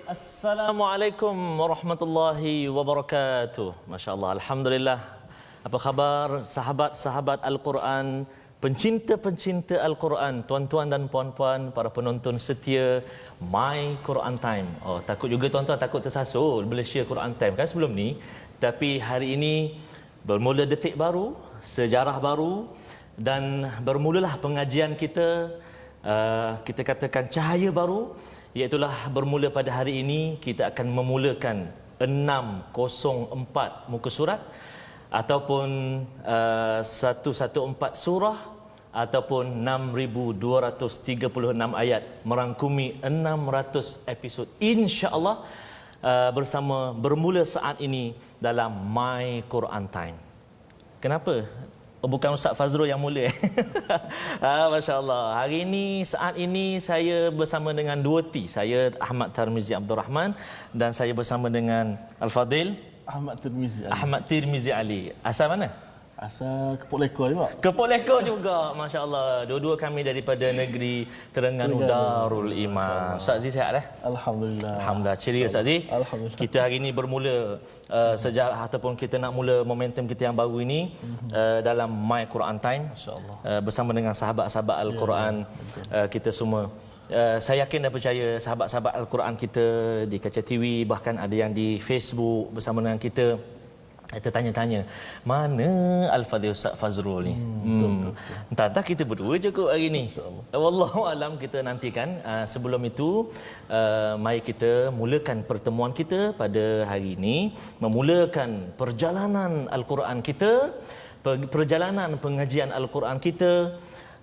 Assalamualaikum warahmatullahi wabarakatuh. Masya Allah, Alhamdulillah. Apa khabar sahabat-sahabat Al-Quran, pencinta-pencinta Al-Quran, tuan-tuan dan puan-puan, para penonton setia My Quran Time. Oh, takut juga tuan-tuan takut tersasul bila share Quran Time kan sebelum ni. Tapi hari ini bermula detik baru, sejarah baru dan bermulalah pengajian kita. Kita katakan cahaya baru, iaitulah bermula pada hari ini kita akan memulakan 604 muka surat ataupun 114 surah ataupun 6236 ayat merangkumi 600 episod insya-Allah bersama bermula saat ini dalam My Quran Time. Kenapa? Oh, bukan Ustaz Fazrul yang mula. Masya Allah. Hari ini, saat ini saya bersama dengan dua T. Saya Ahmad Tarmizi Abdul Rahman dan saya bersama dengan Al-Fadil Ahmad Tirmizi Ali. Ahmad Tirmizi Ali. Asal mana? Asal Kepok Lekor juga. Kepok Lekor juga. Masya Allah. Dua-dua kami daripada negeri Terengganu Darul Iman. Ustaz Zee sihat Alhamdulillah. Alhamdulillah. Ceria Ustaz Zee. Alhamdulillah. Kita hari ini bermula sejarah ataupun kita nak mula momentum kita yang baru ini dalam My Quran Time. Masya-Allah. Bersama dengan sahabat-sahabat Al-Quran kita semua. Saya yakin dan percaya sahabat-sahabat Al-Quran kita di kaca TV, bahkan ada yang di Facebook bersama dengan kita. Kita tanya-tanya, mana Al-Fadhil Ustaz Fazrul ni? Betul. Entah kita berdua je kot hari ni. Wallahu alam, kita nantikan. Sebelum itu, mari kita mulakan pertemuan kita pada hari ini. Memulakan perjalanan Al-Quran kita, perjalanan pengajian Al-Quran kita,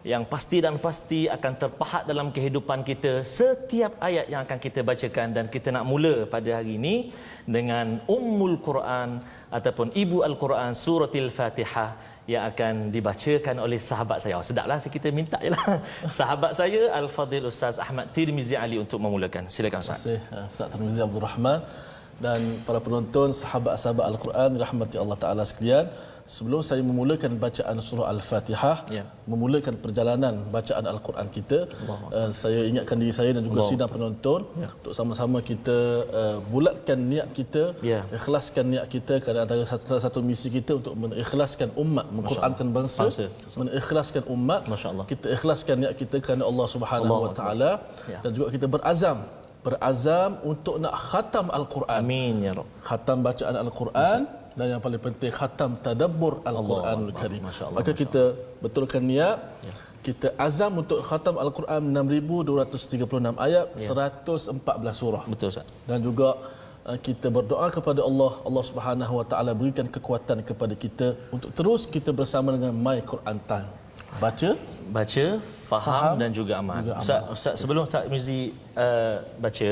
yang pasti dan pasti akan terpahat dalam kehidupan kita setiap ayat yang akan kita bacakan. Dan kita nak mula pada hari ini dengan Ummul Quran ataupun Ibu Al-Quran Suratul Fatihah yang akan dibacakan oleh sahabat saya. Sedaplah kita minta jelah. Sahabat saya Al-Fadhil Ustaz Ahmad Tirmizi Ali untuk memulakan. Silakan Ustaz. Terima kasih Ustaz Tirmizi Abdul Rahman dan para penonton sahabat-sahabat Al-Quran dirahmati Allah Taala sekalian. Sebelum saya memulakan bacaan surah Al-Fatihah, memulakan perjalanan bacaan Al-Quran kita, saya ingatkan diri saya dan juga sidang penonton untuk sama-sama kita bulatkan niat kita, ikhlaskan niat kita, kerana antara salah satu misi kita untuk mengikhlaskan umat, mengqurankan bangsa, mengikhlaskan umat. Kita ikhlaskan niat kita kerana Allah Subhanahu Wa Taala dan juga kita berazam untuk nak khatam Al-Quran. Amin ya Rabb. Khatam bacaan Al-Quran dan yang paling penting khatam tadabbur Al-Quranul Karim. Maka kita betulkan niat, kita azam untuk khatam Al-Quran 6236 ayat, 114 surah. Betul Ustaz. Dan juga kita berdoa kepada Allah Subhanahu Wa Taala berikan kekuatan kepada kita untuk terus kita bersama dengan My Quran Time. Baca, faham dan juga amal. Ustaz, sebelum Ustaz Mizi baca,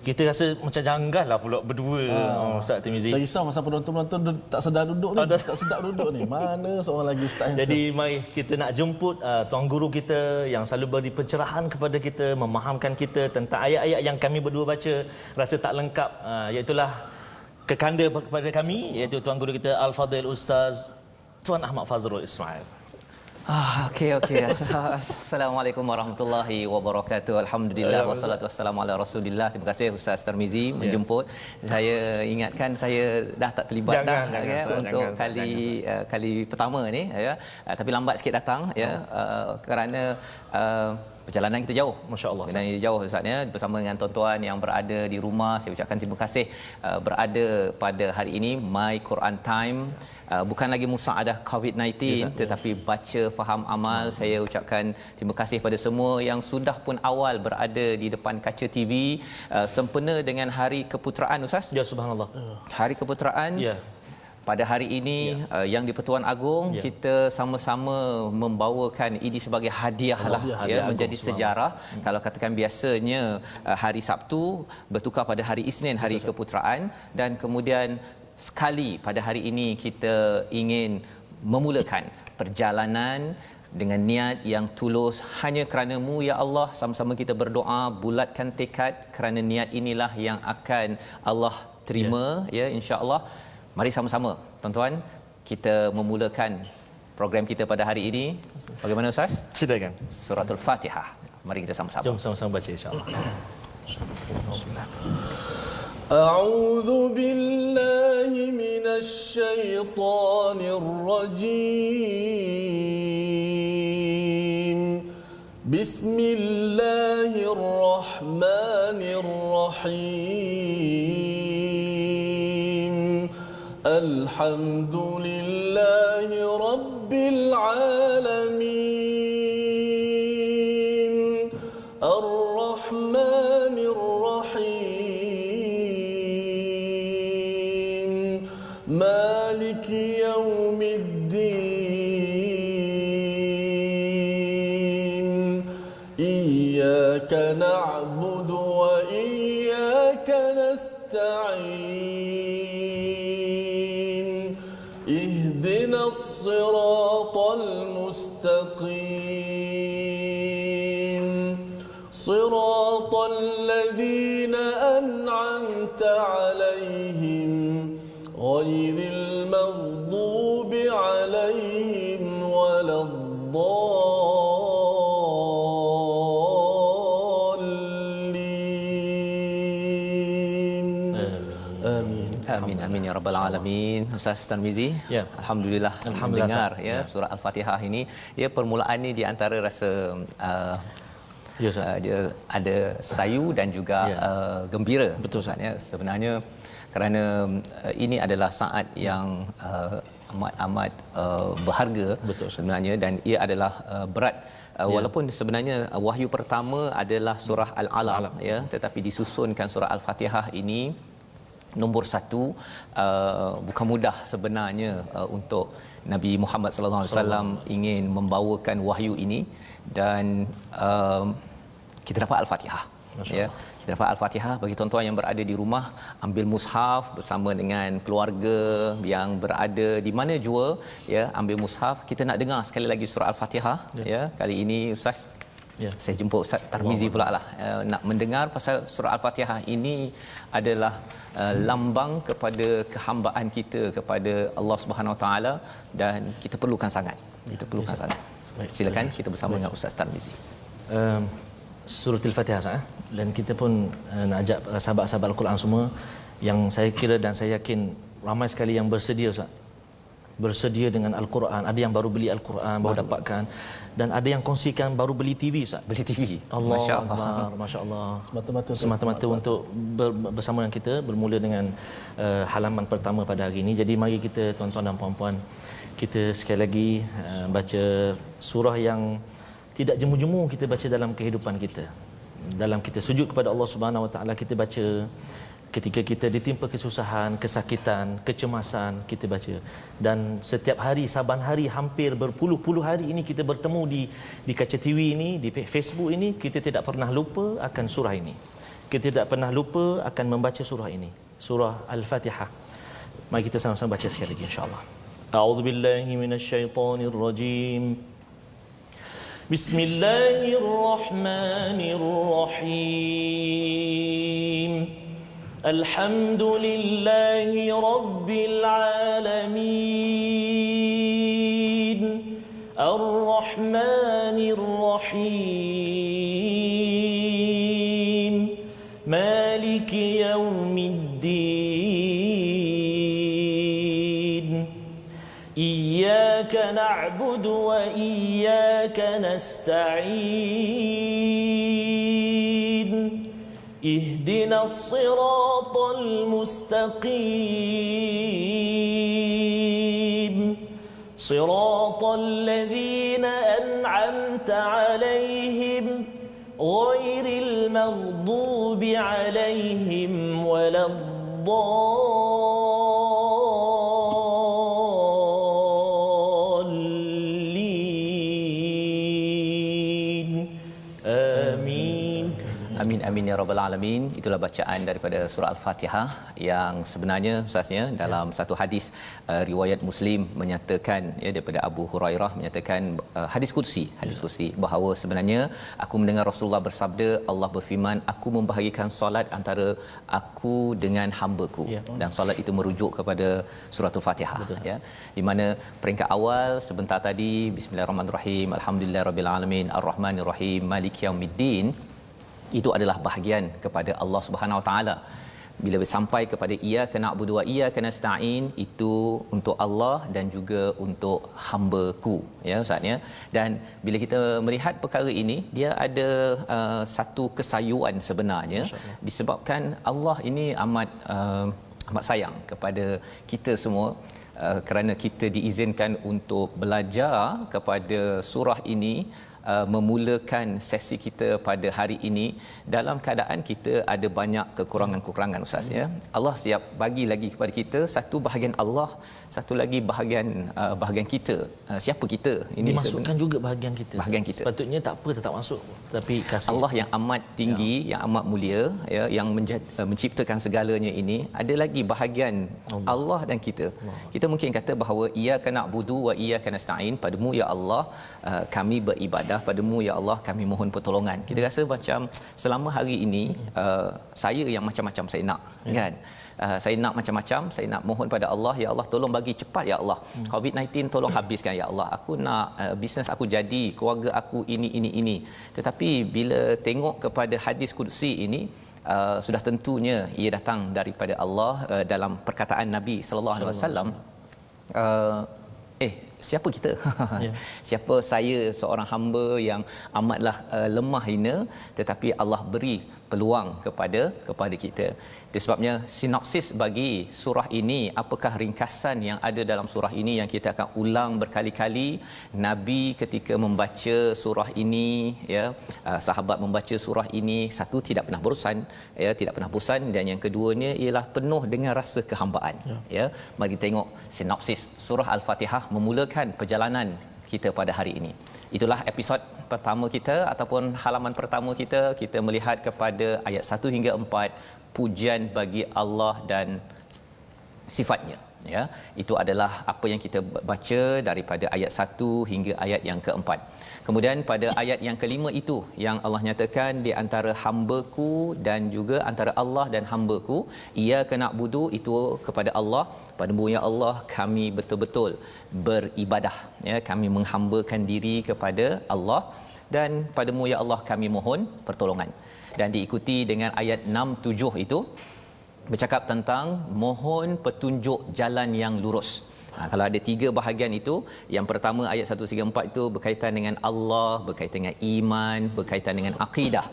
kita rasa macam janggal lah pula berdua. Ustaz Tirmizi. Saya risau masa penonton-penonton tak sedar duduk ni. Tak sedap duduk ni. Mana seorang lagi Ustaz handsome. Jadi mari kita nak jemput tuan guru kita yang selalu beri pencerahan kepada kita, memahamkan kita tentang ayat-ayat yang kami berdua baca rasa tak lengkap, iaitulah kekanda kepada kami, iaitu tuan guru kita Al-Fadhil Ustaz Tuan Ahmad Fazrul Ismail. Okey. Assalamualaikum warahmatullahi wabarakatuh. Alhamdulillah wassalatu wassalamu ala Rasulillah. Terima kasih Ustaz Tarmizi menjemput. Saya ingatkan saya dah tak terlibat untuk kali pertama ni ya. Tapi lambat sikit datang ya, kerana perjalanan kita jauh. Masya-Allah. Perjalanan kita jauh Ustaz ya, bersama dengan tuan-tuan yang berada di rumah. Saya ucapkan terima kasih berada pada hari ini My Quran Time. Bukan lagi musaadah COVID-19 tetapi baca faham amal. Saya ucapkan terima kasih pada semua yang sudah pun awal berada di depan kaca TV sempena dengan Hari Keputeraan Ustaz. Ya subhanallah. Hari Keputeraan. Pada hari ini yang di-Pertuan Agong kita sama-sama membawakan ini sebagai hadiah lah ya, menjadi sejarah. Kalau katakan biasanya hari Sabtu bertukar pada hari Isnin Hari Keputeraan, dan kemudian sekali pada hari ini kita ingin memulakan perjalanan dengan niat yang tulus hanya kerana-Mu ya Allah. Sama-sama kita berdoa, bulatkan tekad, kerana niat inilah yang akan Allah terima ya insya-Allah. Mari sama-sama tuan-tuan kita memulakan program kita pada hari ini. Bagaimana Ustaz? Silakan. Suratul Fatihah. Mari kita sama-sama. Jom sama-sama baca insya-Allah. أعوذ بالله من الشيطان الرجيم بسم الله الرحمن الرحيم الحمد لله رب العالمين الرحمن الرحيم مالك يوم الدين إياك نعبد وإياك نستعين اهدنا الصراط المستقيم صراط الذين أنعمت عليهم غير المغضوب عليهم ولا الضالين آمين Amin amin ya rabbal alamin. Ustaz Tarmizi, Ya. alhamdulillah Alhamdulillah, mendengar Ustaz. ya surah Al-Fatihah ini, ya permulaan ni di antara rasa Ya, Ustaz. dia ada sayu dan juga Ya. gembira. Betul, Ustaz ya. Sebenarnya kerana ini adalah saat yang amat berharga. Betul, Ustaz. Sebenarnya, dan ia adalah berat. Walaupun sebenarnya wahyu pertama adalah surah Al-Alaq ya, tetapi disusunkan surah Al-Fatihah ini nombor satu. Bukan mudah sebenarnya untuk Nabi Muhammad sallallahu alaihi wasallam ingin membawakan wahyu ini, dan kita dapat Al-Fatihah ya. Kita dapat Al-Fatihah. Bagi tuan-tuan yang berada di rumah, ambil mushaf bersama dengan keluarga yang berada di mana jua ya, ambil mushaf. Kita nak dengar sekali lagi surah Al-Fatihah ya. Kali ini Ustaz, Ya. saya jumpa Ustaz Tarmizi pula lah, nak mendengar pasal surah Al-Fatihah ini adalah lambang kepada kehambaan kita kepada Allah Subhanahu Wa Taala, dan kita perlukan sangat. Kita perlukan sangat. Silakan kita bersama dengan Ustaz Tarmizi. Surah Al-Fatihah, Ustaz, dan kita pun nak ajak sahabat-sahabat Al-Quran semua, yang saya kira dan saya yakin ramai sekali yang bersedia, Ustaz, bersedia dengan Al-Quran. Ada yang baru beli Al-Quran, baru dapatkan, dan ada yang kongsikan baru beli TV, Ustaz. Beli TV. Allah Masya-Allah. Akbar, Masya-Allah. semata-mata Untuk bersama dengan kita, bermula dengan halaman pertama pada hari ini. Jadi mari kita, tuan-tuan dan puan-puan, kita sekali lagi baca surah yang tidak jemu-jemu kita baca dalam kehidupan kita. Dalam kita sujud kepada Allah Subhanahu Wa Taala, kita baca. Ketika kita ditimpa kesusahan, kesakitan, kecemasan, kita baca. Dan setiap hari, saban hari, hampir berpuluh-puluh hari ini kita bertemu di kaca TV ini, di Facebook ini, kita tidak pernah lupa akan surah ini. Kita tidak pernah lupa akan membaca surah ini, surah Al-Fatihah. Mari kita sama-sama baca sekali lagi, insya-Allah. A'udzubillahi minasyaitonirrajim. Bismillahirrahmanirrahim. الحمد لله رب العالمين الرحمن الرحيم مالك يوم الدين إياك نعبد وإياك نستعين اهدنا الصراط المستقيم صراط الذين أنعمت عليهم غير المغضوب عليهم ولا الضالين آمين. Amin amin ya rabbal alamin. Itulah bacaan daripada surah Al-Fatihah yang sebenarnya Ustaznya dalam satu hadis riwayat Muslim menyatakan ya, daripada Abu Hurairah menyatakan hadis kursi bahawa sebenarnya aku mendengar Rasulullah bersabda, Allah berfirman, aku membahagikan solat antara aku dengan hamba-Ku. Dan solat itu merujuk kepada surah Al-Fatihah. Ya, di mana peringkat awal sebentar tadi bismillahirrahmanirrahim alhamdulillahirabbil alamin arrahmanirrahim maliki yaumiddin. itu adalah bahagian kepada Allah Subhanahu Wa Taala. Bila sampai kepada iyyaka na'budu wa iyyaka nasta'in, itu untuk Allah dan juga untuk hamba-Ku, ya Ustaz ya. Dan bila kita melihat perkara ini, dia ada satu kesayuan sebenarnya, disebabkan Allah ini amat sayang kepada kita semua, kerana kita diizinkan untuk belajar kepada surah ini, memulakan sesi kita pada hari ini dalam keadaan kita ada banyak kekurangan-kekurangan Ustaz ya. Allah siap bagi lagi kepada kita satu bahagian Allah, satu lagi bahagian kita. Siapa kita? Ini dimasukkan juga bahagian kita. Bahagian kita. Sepatutnya tak apa tetap masuk, tapi kasih. Allah yang amat tinggi, yang amat mulia, ya, yang menciptakan segalanya ini, ada lagi bahagian Allah dan kita. Kita mungkin kata bahawa iyyaka na'budu wa iyyaka nasta'in, padamu ya Allah kami beribadah, padamu ya Allah kami mohon pertolongan. Kita rasa macam selama hari ini saya yang macam-macam saya nak, kan? Saya nak macam-macam, saya nak mohon pada Allah, ya Allah tolong bagi cepat ya Allah. COVID-19 tolong habiskan ya Allah. Aku nak bisnes aku jadi, keluarga aku ini. Tetapi bila tengok kepada hadis qudsi ini, sudah tentunya ia datang daripada Allah dalam perkataan Nabi sallallahu alaihi wasallam. Siapa kita? Siapa saya, seorang hamba yang amatlah lemah hina, tetapi Allah beri peluang kepada kita. Itu sebabnya sinopsis bagi surah ini, apakah ringkasan yang ada dalam surah ini yang kita akan ulang berkali-kali. Nabi ketika membaca surah ini, ya, sahabat membaca surah ini, satu tidak pernah bosan, ya, tidak pernah bosan, dan yang keduanya ialah penuh dengan rasa kehambaan. Ya, mari tengok sinopsis surah Al-Fatihah memulakan perjalanan kita pada hari ini. Itulah episod pertama kita ataupun halaman pertama kita melihat kepada ayat 1 hingga 4, pujian bagi Allah dan sifatnya, ya. Itu adalah apa yang kita baca daripada ayat 1 hingga ayat yang keempat. Kemudian pada ayat yang kelima itu yang Allah nyatakan di antara hamba-Ku dan juga antara Allah dan hamba-Ku, iyyaka na'budu, itu kepada Allah, padamu ya Allah kami betul-betul beribadah, ya, kami menghambakan diri kepada Allah, dan padamu ya Allah kami mohon pertolongan. Dan diikuti dengan ayat 6 7 itu bercakap tentang mohon petunjuk jalan yang lurus. Kalau ada tiga bahagian itu, yang pertama ayat 1 hingga 4 itu berkaitan dengan Allah, berkaitan dengan iman, berkaitan dengan akidah.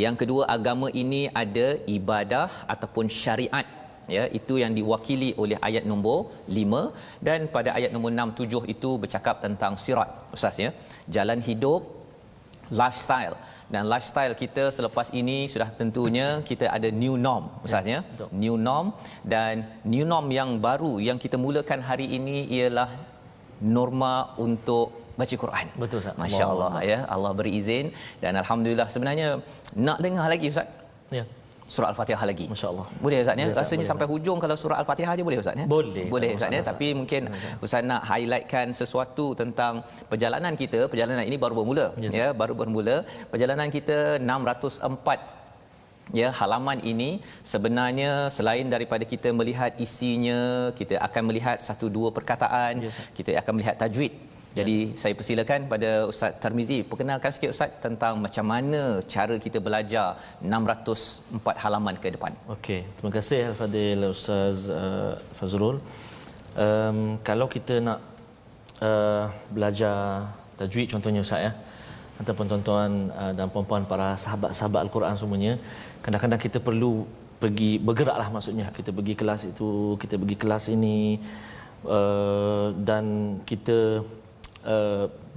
Yang kedua, agama ini ada ibadah ataupun syariat, ya, itu yang diwakili oleh ayat nombor 5, dan pada ayat nombor 6 7 itu bercakap tentang sirat Ustaz, ya, jalan hidup, lifestyle. Dan lifestyle kita selepas ini sudah tentunya kita ada new norm Ustaz, ya, new norm, dan new norm yang baru yang kita mulakan hari ini ialah norma untuk baca Quran. Betul Ustaz. Masya-Allah, ya, Allah beri izin, dan alhamdulillah sebenarnya nak dengar lagi Ustaz. Ya. Surah Al-Fatihah lagi. Masya-Allah. Boleh Ustaz, ya? Boleh, Rasanya boleh, sampai hujung kalau surah Al-Fatihah aja boleh Ustaz, ya? Boleh. Boleh Ustaz, ya? Tapi mungkin Ustaz nak highlightkan sesuatu tentang perjalanan kita. Perjalanan ini baru bermula, ya, baru bermula. Perjalanan kita 604, ya, halaman ini sebenarnya selain daripada kita melihat isinya, kita akan melihat satu dua perkataan, kita akan melihat tajwid. Jadi saya persilakan pada Ustaz Tarmizi, perkenalkan sikit Ustaz tentang macam mana cara kita belajar 604 halaman ke depan. Okey, terima kasih Al-Fadil Ustaz Fazrul. Kalau kita nak belajar tajwid contohnya Ustaz, ya, ataupun tuan-tuan dan puan-puan para sahabat-sahabat Al-Quran semuanya, kadang-kadang kita perlu pergi bergeraklah, maksudnya kita pergi kelas itu, kita pergi kelas ini, dan kita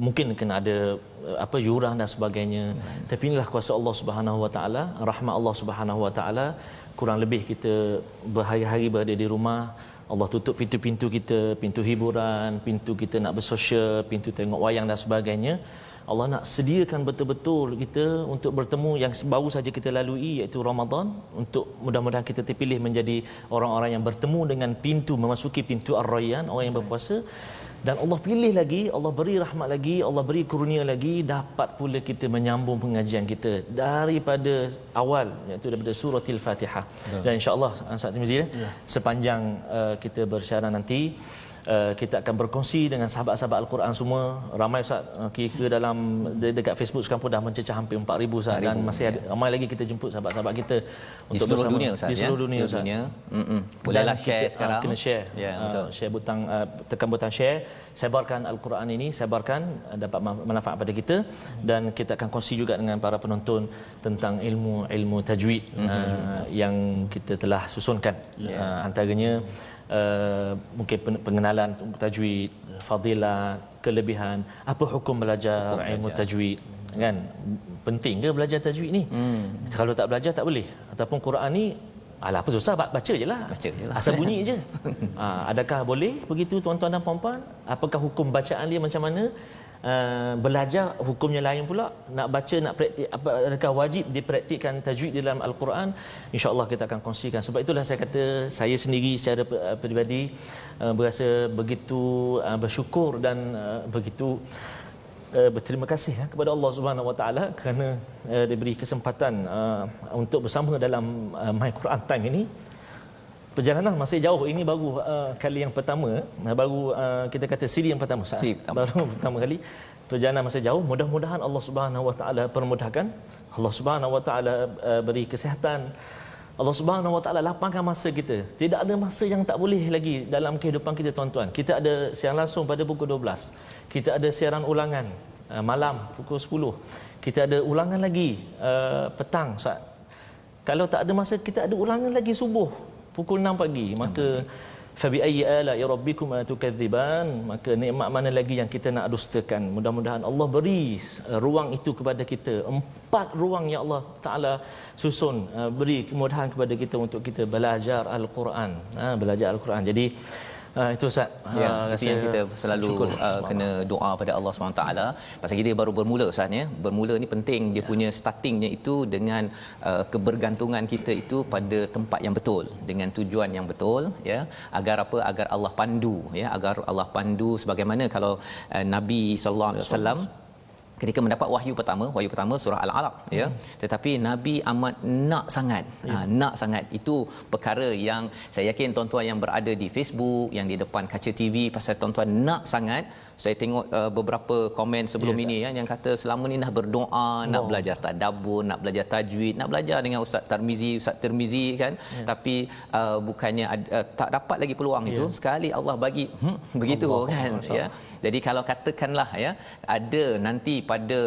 mungkin kena ada yuran dan sebagainya. Tapi inilah kuasa Allah Subhanahu Wa Taala, rahmat Allah Subhanahu Wa Taala. Kurang lebih kita berhari-hari berada di rumah, Allah tutup pintu-pintu kita, pintu hiburan, pintu kita nak bersosial, pintu tengok wayang dan sebagainya. Allah nak sediakan betul-betul kita untuk bertemu yang baru saja kita lalui, iaitu Ramadan, untuk mudah-mudahan kita terpilih menjadi orang-orang yang bertemu dengan pintu, memasuki pintu Ar-Rayyan, orang yang berpuasa. Dan Allah pilih lagi, Allah beri rahmat lagi, Allah beri kurnia lagi, dapat pula kita menyambung pengajian kita daripada awal, iaitu daripada surah Al-Fatihah. Dan insya-Allah Ustaz Tirmizi, sepanjang kita bersiaran nanti, kita akan berkongsi dengan sahabat-sahabat Al-Quran semua. Ramai Ustaz, kira dalam dekat Facebook sekarang pun dah mencecah hampir 4,000 Ustaz, dan masih ada ramai lagi kita jemput sahabat-sahabat kita di seluruh dunia Ustaz, di seluruh dunia Ustaz. Bolehlah share kita, sekarang. Kena share. Betul. Share butang, tekan butang share, sebarkan Al-Quran ini, sebarkan, dapat manfaat pada kita, dan kita akan kongsi juga dengan para penonton tentang ilmu tajwid yang kita telah susunkan. Antaranya mungkin pengenalan tajwid, fadilah, kelebihan, apa hukum belajar ilmu tajwid, kan? Penting ke belajar tajwid ni? Kalau tak belajar tak boleh. Ataupun Quran ni alah apa susah, baca je lah. Asal bunyi je. Adakah boleh begitu tuan-tuan dan puan-puan? Apakah hukum bacaan dia macam mana? Belajar hukumnya lain pula, nak baca, nak praktik, adakah wajib dipraktikkan tajwid di dalam Al-Quran? InsyaAllah kita akan kongsikan. Sebab itulah saya kata, saya sendiri secara peribadi berasa begitu bersyukur dan begitu berterima kasih kepada Allah Subhanahu Wa Taala kerana diberi kesempatan untuk bersama dalam My Quran Time ini. Perjalanan masih jauh. Ini baru kali yang pertama, baru kita kata siri yang pertama. Baru pertama kali. Perjalanan masih jauh. Mudah-mudahan Allah Subhanahu Wa Taala permudahkan. Allah Subhanahu Wa Taala beri kesihatan. Allah Subhanahu Wa Taala lapangkan masa kita. Tidak ada masa yang tak boleh lagi dalam kehidupan kita, tuan-tuan. Kita ada siaran langsung pada pukul 12. Kita ada siaran ulangan malam pukul 10. Kita ada ulangan lagi petang. Kalau tak ada masa, kita ada ulangan lagi subuh pukul 6 pagi. Maka fabi ayyi ala'i rabbikuma tukadziban, maka nikmat mana lagi yang kita nak dustakan? Mudah-mudahan Allah beri ruang itu kepada kita. 4 ruang yang Allah Taala susun, beri kemudahan kepada kita untuk kita belajar Al-Quran. Belajar Al-Quran. Jadi itu Ustaz. Itu yang kita selalu kena doa pada Allah SWT. Pasal kita baru bermula Ustaz ya. Bermula ni penting, dia punya startingnya itu dengan kebergantungan kita itu pada tempat yang betul, dengan tujuan yang betul ya. Agar apa? Agar Allah pandu ya, agar Allah pandu sebagaimana kalau Nabi sallallahu alaihi wasallam ketika mendapat wahyu pertama surah Al-Alaq ya, tetapi Nabi amat nak sangat itu perkara yang saya yakin tuan-tuan yang berada di Facebook, yang di depan kaca TV, pasal tuan-tuan nak sangat. Saya tengok beberapa komen sebelum ini ya, yang kata selama ni dah berdoa, nak belajar tadabbur, nak belajar tajwid, nak belajar dengan Ustaz Tirmizi kan, tapi bukannya tak dapat lagi peluang itu. Sekali Allah bagi begitu Allah, kan ya. Jadi kalau katakanlah ya, ada nanti pada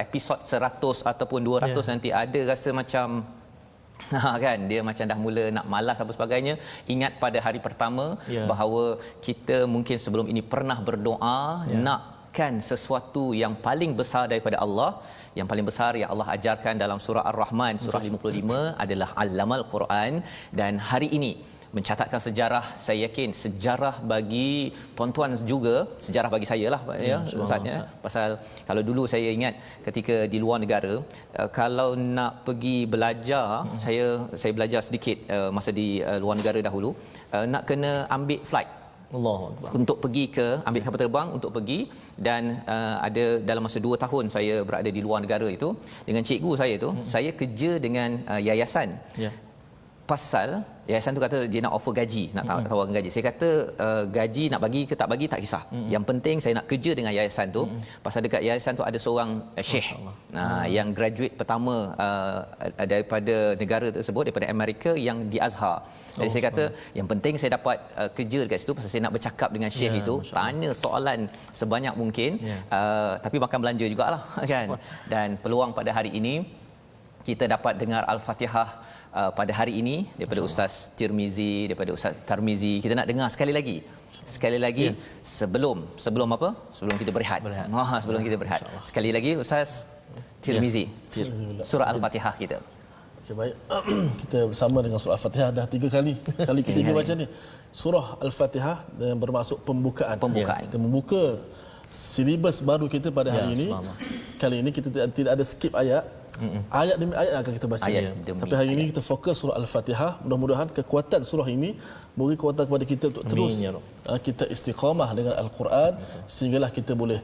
episod 100 ataupun 200 nanti ada rasa macam kan dia macam dah mula nak malas apa sebagainya, ingat pada hari pertama bahawa kita mungkin sebelum ini pernah berdoa nakkan sesuatu yang paling besar daripada Allah. Yang paling besar yang Allah ajarkan dalam surah Ar-Rahman surah 55 adalah Allamal Quran. Dan hari ini mencatatkan sejarah, saya yakin sejarah bagi tuan-tuan juga, sejarah bagi saya lah ya Ustaz ya. Pasal kalau dulu saya ingat ketika di luar negara, kalau nak pergi belajar, saya belajar sedikit masa di luar negara dahulu, nak kena ambil flight untuk pergi ambil kapal terbang untuk pergi. Dan ada dalam masa 2 tahun saya berada di luar negara itu, dengan cikgu saya tu, saya kerja dengan yayasan. Pasal yayasan tu kata dia nak offer gaji, nak tawarkan gaji. Saya kata gaji nak bagi ke tak bagi tak kisah. Yang penting saya nak kerja dengan yayasan tu. Pasal dekat yayasan tu ada seorang syekh yang graduate pertama daripada negara tersebut, daripada Amerika, yang di Azhar. Jadi saya kata yang penting saya dapat kerja dekat situ, pasal saya nak bercakap dengan syekh itu, tanya soalan sebanyak mungkin, tapi makan belanja jugalah kan. Dan peluang pada hari ini kita dapat dengar Al-Fatihah pada hari ini daripada Ustaz Tirmizi, daripada Ustaz Tarmizi. Kita nak dengar sekali lagi sebelum apa? Sebelum kita berehat. Sebelum kita berehat. Sekali lagi Ustaz Tirmizi. Surah Al-Fatihah kita. Okay, baik. Kita bersama dengan surah Al-Fatihah dah 3 kali. Kali ketiga baca ni. Surah Al-Fatihah yang bermaksud pembukaan. Kita membuka silibus baru kita pada hari ini. Kali ini kita tidak ada skip ayat. Ayat demi ayat akan kita baca. Tapi hari ini kita fokus surah Al-Fatihah. Mudah-mudahan kekuatan surah ini beri kekuatan kepada kita untuk terus kita istiqamah dengan Al-Quran, sehinggalah kita boleh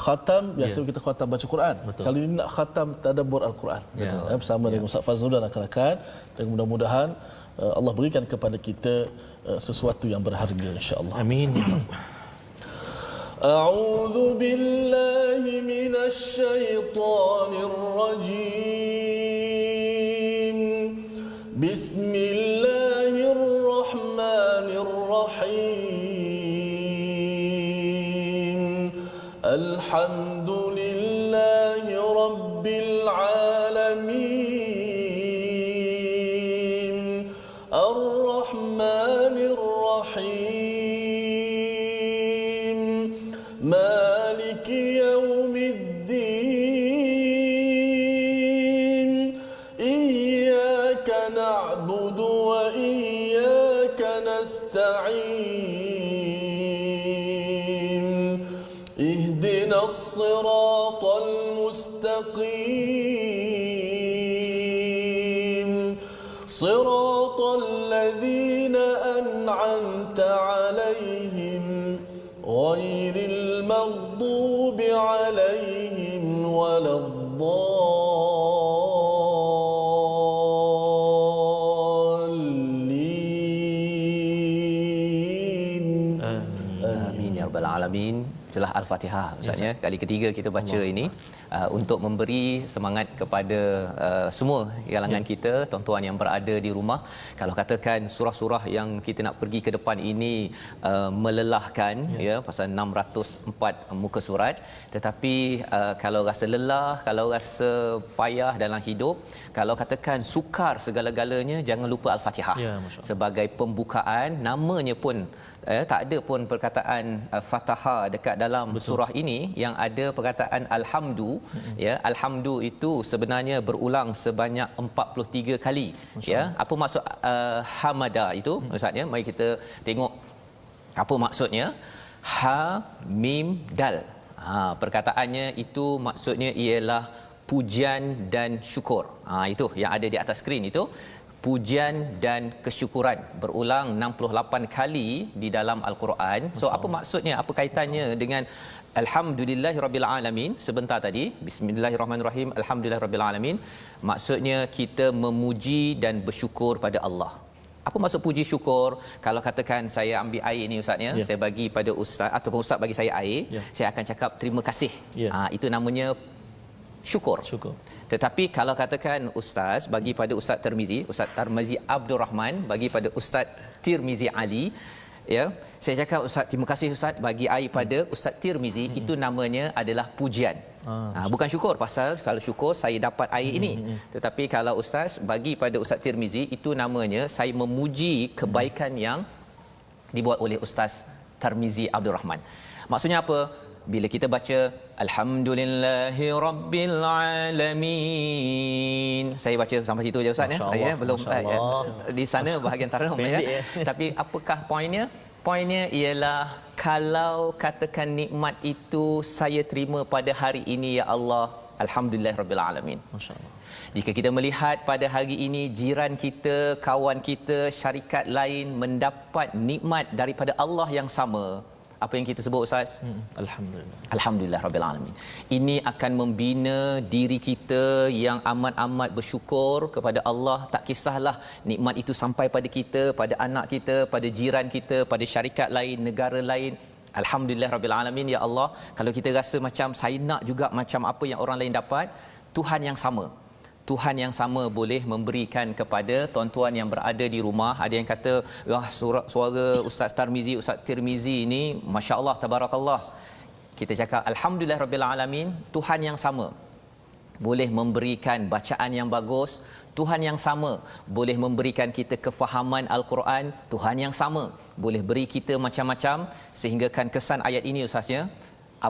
khatam biasa kita khatam baca Quran. Betul. Kali ini nak khatam tadabbur Al-Quran. Betul. Bersama dengan Ustaz Fazrul dan rakan-rakan, dan mudah-mudahan Allah berikan kepada kita sesuatu yang berharga insya-Allah. Amin. أعوذ بالله من الشيطان الرجيم بسم الله الرحمن الرحيم الحمد لله رب العالمين الرحمن الرحيم مالك يوم الدين إياك نعبد وإياك نستعين اهدنا الصراط المستقيم صراط الذين أنعمت عليهم غير المغضوب عليهم ولا الضالين Amin ya rabbal alamin. Itulah Al-Fatihah Ustaz ya. Kali ketiga kita baca ini untuk memberi semangat kepada semua kalangan kita, tuan-tuan yang berada di rumah. Kalau katakan surah-surah yang kita nak pergi ke depan ini melelahkan ya, pasal 604 muka surat, tetapi kalau rasa lelah, kalau rasa payah dalam hidup, kalau katakan sukar segala-galanya, jangan lupa Al-Fatihah Ya, Masya Allah. sebagai pembukaan. Namanya pun tak ada pun perkataan Fatihah dekat dalam surah ini, yang ada perkataan alhamdu. Ya, alhamdu itu sebenarnya berulang sebanyak 43 kali. Ya, apa maksud hamada itu Ustaz ya? Mari kita tengok apa maksudnya. Ha mim dal. Perkataannya itu maksudnya ialah pujian dan syukur. Itu yang ada di atas skrin itu. Pujian dan kesyukuran berulang 68 kali di dalam Al-Quran. So apa maksudnya? Apa kaitannya dengan Alhamdulillahirabbil alamin sebentar tadi? Bismillahirrahmanirrahim. Alhamdulillahirabbil alamin. Maksudnya kita memuji dan bersyukur pada Allah. Apa maksud puji syukur? Kalau katakan saya ambil air ni Ustaz ya, saya bagi pada ustaz ataupun ustaz bagi saya air, saya akan cakap terima kasih. Itu namanya syukur. Tetapi kalau katakan ustaz bagi pada Ustaz Tirmizi, Ustaz Tarmizi Abdul Rahman bagi pada Ustaz Tirmizi Ali, ya, saya cakap Ustaz terima kasih Ustaz bagi air pada Ustaz Tirmizi, itu namanya adalah pujian. Bukan syukur, pasal kalau syukur saya dapat air ini. Tetapi kalau ustaz bagi pada Ustaz Tirmizi, itu namanya saya memuji kebaikan yang dibuat oleh Ustaz Tarmizi Abdul Rahman. Maksudnya apa? Bila kita baca Alhamdulillahi Rabbil Alamin, saya baca sampai situ je Ustaz ya, belum di sana bahagian tarjum ya. Tapi apakah poinnya? Poinnya ialah kalau katakan nikmat itu saya terima pada hari ini ya Allah, Alhamdulillahirabbil alamin. Masya-Allah. Jika kita melihat pada hari ini jiran kita, kawan kita, syarikat lain mendapat nikmat daripada Allah yang sama, apa yang kita sebut Ustaz? Alhamdulillah. Alhamdulillah Rabbil Alamin. Ini akan membina diri kita yang amat-amat bersyukur kepada Allah. Tak kisahlah nikmat itu sampai pada kita, pada anak kita, pada jiran kita, pada syarikat lain, negara lain. Alhamdulillah Rabbil Alamin. Ya Allah, kalau kita rasa macam saya nak juga macam apa yang orang lain dapat, Tuhan yang sama. Tuhan yang sama boleh memberikan kepada tuan-tuan yang berada di rumah. Ada yang kata, wah suara Ustaz Tarmizi, Ustaz Tirmizi ini masya-Allah tabarakallah. Kita cakap Alhamdulillah Rabbil Alamin, Tuhan yang sama boleh memberikan bacaan yang bagus, Tuhan yang sama boleh memberikan kita kefahaman Al-Quran, Tuhan yang sama boleh beri kita macam-macam, sehinggakan kesan ayat ini Ustaznya,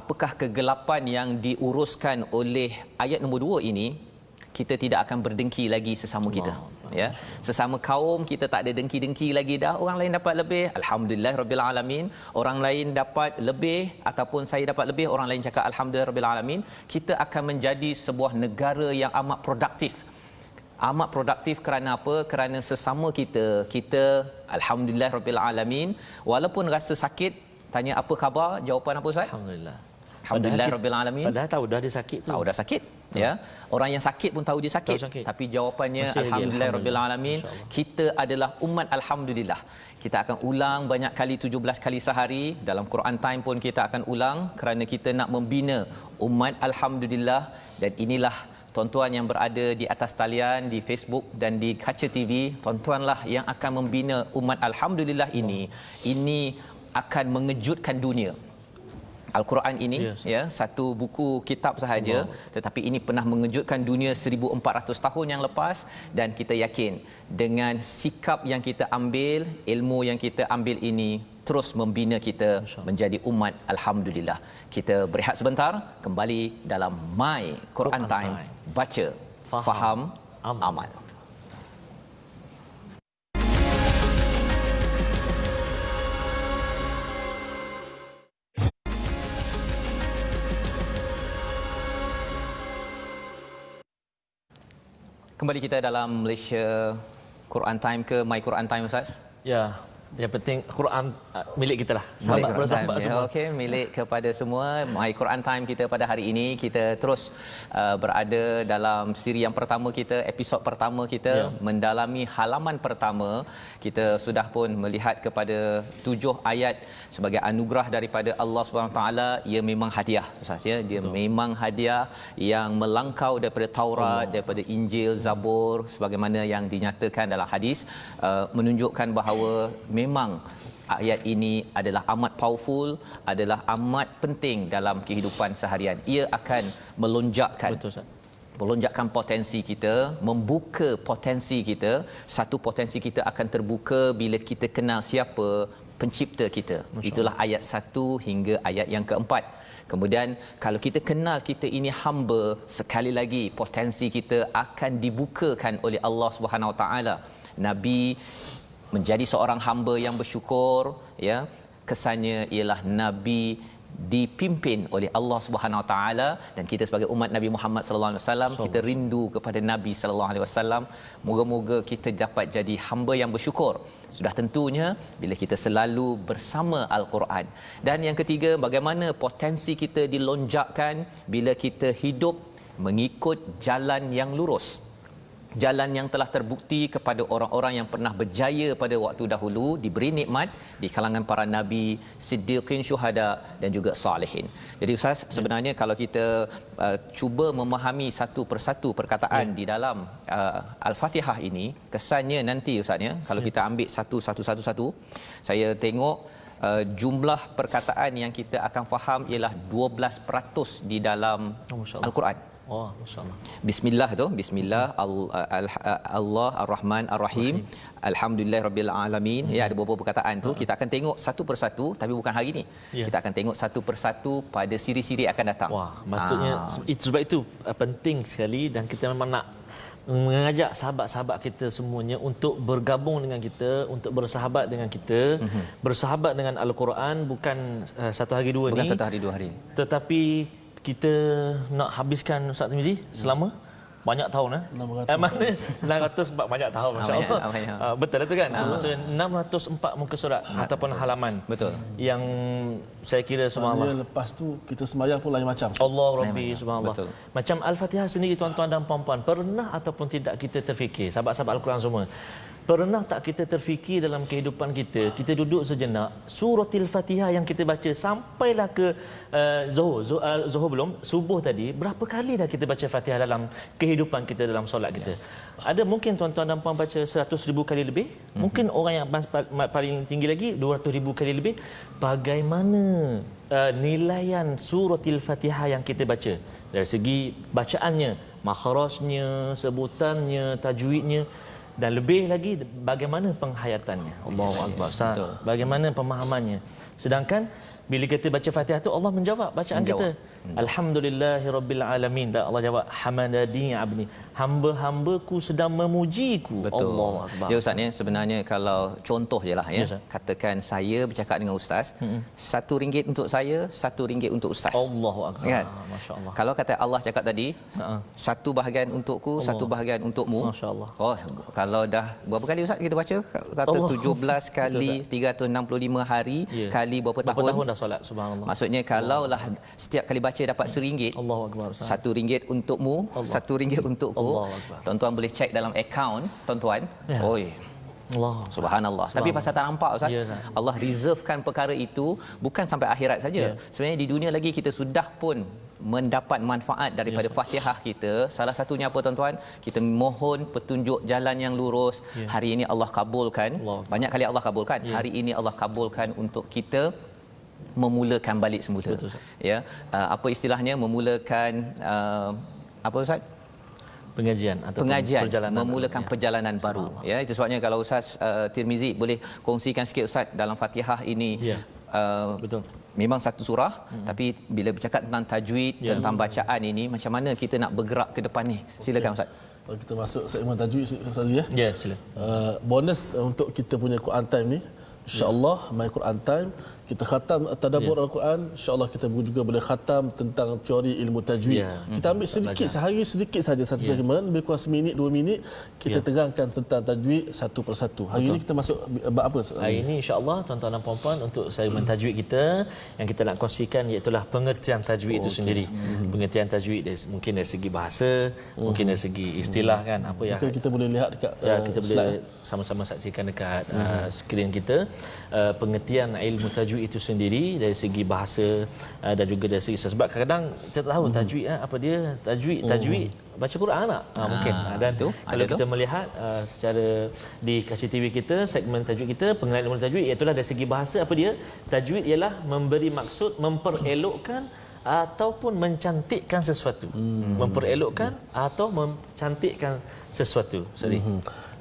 apakah kegelapan yang diuruskan oleh ayat nombor 2 ini, kita tidak akan berdengki lagi sesama kita. Ya, sesama kaum kita tak ada dengki-dengki lagi dah. Orang lain dapat lebih, alhamdulillah rabbil alamin. Orang lain dapat lebih ataupun saya dapat lebih, orang lain cakap alhamdulillah rabbil alamin. Kita akan menjadi sebuah negara yang amat produktif. Amat produktif kerana apa? Kerana sesama kita alhamdulillah rabbil alamin. Walaupun rasa sakit, tanya apa khabar, jawapan apa Ustaz? Alhamdulillah. Alhamdulillah rabbil alamin. Padahal tahu dah dia sakit tu. Tahu dah sakit, ya. Orang yang sakit pun tahu dia sakit. Tahu sakit. Tapi jawapannya Masih lagi alhamdulillah rabbil alamin. InsyaAllah. Kita adalah umat alhamdulillah. Kita akan ulang banyak kali, 17 kali sehari. Dalam Quran Time pun kita akan ulang kerana kita nak membina umat alhamdulillah. Dan inilah tuan-tuan yang berada di atas talian di Facebook dan di Kaca TV, tuan-tuanlah yang akan membina umat alhamdulillah ini. Ini akan mengejutkan dunia. Al-Quran ini satu buku kitab sahaja, tetapi ini pernah mengejutkan dunia 1400 tahun yang lepas. Dan kita yakin dengan sikap yang kita ambil, ilmu yang kita ambil ini terus membina kita menjadi umat alhamdulillah. Kita berehat sebentar, kembali dalam My Quran Time. Baca, faham, amal. Kembali kita dalam Malaysia Quran Time ke My Quran Time, Ustaz? Ya, yang penting Quran milik kita lah. Sahabat bersahabat semua. Okey, milik kepada semua. My Quran Time kita pada hari ini, kita terus berada dalam siri yang pertama kita, episod pertama kita, mendalami halaman pertama. Kita sudah pun melihat kepada 7 ayat sebagai anugerah daripada Allah SWT. Ia memang hadiah, Ustaz, ya. Dia memang hadiah yang melangkau daripada Taurat, daripada Injil, Zabur, sebagaimana yang dinyatakan dalam hadis, menunjukkan bahawa memang ayat ini adalah amat powerful, adalah amat penting dalam kehidupan seharian. Ia akan melonjakkan, melonjakkan potensi kita, membuka potensi kita. Satu potensi kita akan terbuka bila kita kenal siapa pencipta kita. Itulah ayat 1 hingga ayat yang keempat. Kemudian kalau kita kenal kita ini hamba, sekali lagi potensi kita akan dibukakan oleh Allah Subhanahu Wa Taala. Nabi menjadi seorang hamba yang bersyukur, ya. Kesannya ialah Nabi dipimpin oleh Allah Subhanahu Wa Taala, dan kita sebagai umat Nabi Muhammad sallallahu alaihi wasallam, kita rindu kepada Nabi sallallahu alaihi wasallam. Moga-moga kita dapat jadi hamba yang bersyukur. Sudah tentunya bila kita selalu bersama Al-Quran. Dan yang ketiga, bagaimana potensi kita dilonjakkan bila kita hidup mengikut jalan yang lurus. Jalan yang telah terbukti kepada orang-orang yang pernah berjaya pada waktu dahulu, diberi nikmat di kalangan para nabi, siddiqin, syuhada dan juga salihin. Jadi Ustaz, sebenarnya kalau kita cuba memahami satu persatu perkataan di dalam Al-Fatihah ini, kesannya nanti Ustaz, ya, kalau kita ambil satu, saya tengok jumlah perkataan yang kita akan faham ialah 12% di dalam Al-Quran. Oh, masya-Allah. Bismillah tu, bismillah, Allah Ar-Rahman Ar-Rahim, alhamdulillah rabbil alamin. Ya, ada beberapa perkataan tu kita akan tengok satu persatu, tapi bukan hari ni. Kita akan tengok satu persatu pada siri-siri akan datang. Wah, maksudnya sebab itu penting sekali, dan kita memang nak mengajak sahabat-sahabat kita semuanya untuk bergabung dengan kita, untuk bersahabat dengan kita. Bersahabat dengan Al-Quran bukan satu hari dua bukan ni. Satu hari dua hari. Tetapi kita nak habiskan, Ustaz Tirmizi, selama banyak tahun. 604 banyak tahun, masya-Allah. Betul itu kan? Maksudnya 604 muka surat ataupun halaman. Betul. Yang saya kira subhanallah. Lepas tu kita sembahyang pun lain macam. Allah Rabbi, subhanallah. Betul. Macam Al-Fatihah sendiri, tuan-tuan dan puan-puan, pernah ataupun tidak kita terfikir, sahabat-sahabat Al-Quran semua, pernah tak kita terfikir dalam kehidupan kita, kita duduk sejenak, suratil Fatihah yang kita baca sampailah ke Zuhur belum, subuh tadi, berapa kali dah kita baca Fatihah dalam kehidupan kita, dalam solat kita? Ada mungkin tuan-tuan dan puan baca 100,000 kali lebih, mungkin orang yang paling tinggi lagi 200,000 kali lebih. Bagaimana nilaian suratil Fatihah yang kita baca dari segi bacaannya, makhrajnya, sebutannya, tajwidnya, dan lebih lagi bagaimana penghayatannya. Allahu Akbar. Bagaimana pemahamannya. Sedangkan bila kita baca Fatihah tu, Allah menjawab bacaan kita. Alhamdulillahirabbil alamin. Dan Allah jawab, hamadani abni, hamba-hambaku sedang memujiku. Betul. Allahu Akbar. Ya Ustaz, ya, sebenarnya kalau contoh jelah, ya. Ya, Katakan saya bercakap dengan ustaz, RM1 untuk saya, RM1 untuk ustaz. Allahu Akbar. Kan? Masya-Allah. Kalau kata Allah cakap tadi, satu bahagian untukku, satu bahagian untukmu. Masya-Allah. Oh, kalau dah berapa kali Ustaz kita baca? Kata Allah. 17 kali 365 hari kali berapa Berapa tahun. tahun dah solat, subhanallah. Maksudnya kalaulah setiap kali baca dapat RM1, Allahu akbar. Ustaz. RM1 untukmu, RM1 untukku. Allahu akbar. Tuan-tuan boleh cek dalam akaun tuan-tuan. Ya. Oi, Allah. subhanallah. Tapi pasal tak nampak Ustaz. Ya, Ustaz. Allah reservekan perkara itu bukan sampai akhirat saja. Ya. Sebenarnya di dunia lagi kita sudah pun mendapat manfaat daripada Fatihah kita. Salah satunya apa tuan-tuan? Kita mohon petunjuk jalan yang lurus. Ya. Hari ini Allah kabulkan. Allah. Banyak kali Allah kabulkan. Ya. Hari ini Allah kabulkan untuk kita memulakan balik semula. Betul, Ustaz. Ya, apa istilahnya memulakan apa Ustaz? Pengajian atau Pengajian, perjalanan, memulakan perjalanan baru. Ya, itu sebabnya kalau Ustaz Tirmizi boleh kongsikan sikit Ustaz dalam Fatihah ini. Ya. Betul. Memang satu surah, tapi bila bercakap tentang tajwid, Ya. tentang bacaan ini, macam mana kita nak bergerak ke depan ni? Silakan Ustaz. Kalau kita masuk segmen tajwid Ustaz ya. Ya, sila. Bonus untuk kita punya Quran time ni, insya-Allah my Quran time kita khatam tadabbur Al-Quran, insya-Allah kita juga boleh khatam tentang teori ilmu tajwid. Ya. Kita ambil sedikit sehari sedikit saja satu segmen, lebih kurang seminit 2 minit kita terangkan tentang tajwid satu persatu. Hari ini kita masuk bab apa? Hari ini insya-Allah tuan-tuan dan puan-puan untuk segmen tajwid kita yang kita nak kongsikan iaitu pengertian tajwid itu sendiri. Pengertian tajwid mungkin dari segi bahasa, mungkin dari segi istilah kan apa yang Mungkin kita boleh lihat dekat kita boleh slide. sama-sama saksikan dekat skrin kita pengertian ilmu tajwid itu sendiri dari segi bahasa dan juga dari segi sebab kadang-kadang kita tak tahu tajwid apa dia tajwid baca Quran tak mungkin dan tu, kalau ada kita melihat secara di Kaca TV kita segmen tajwid kita pengenalan ilmu tajwid iaitu dari segi bahasa apa dia tajwid ialah memberi maksud memperelokkan ataupun mencantikkan sesuatu memperelokkan atau mencantikkan sesuatu. Sorry.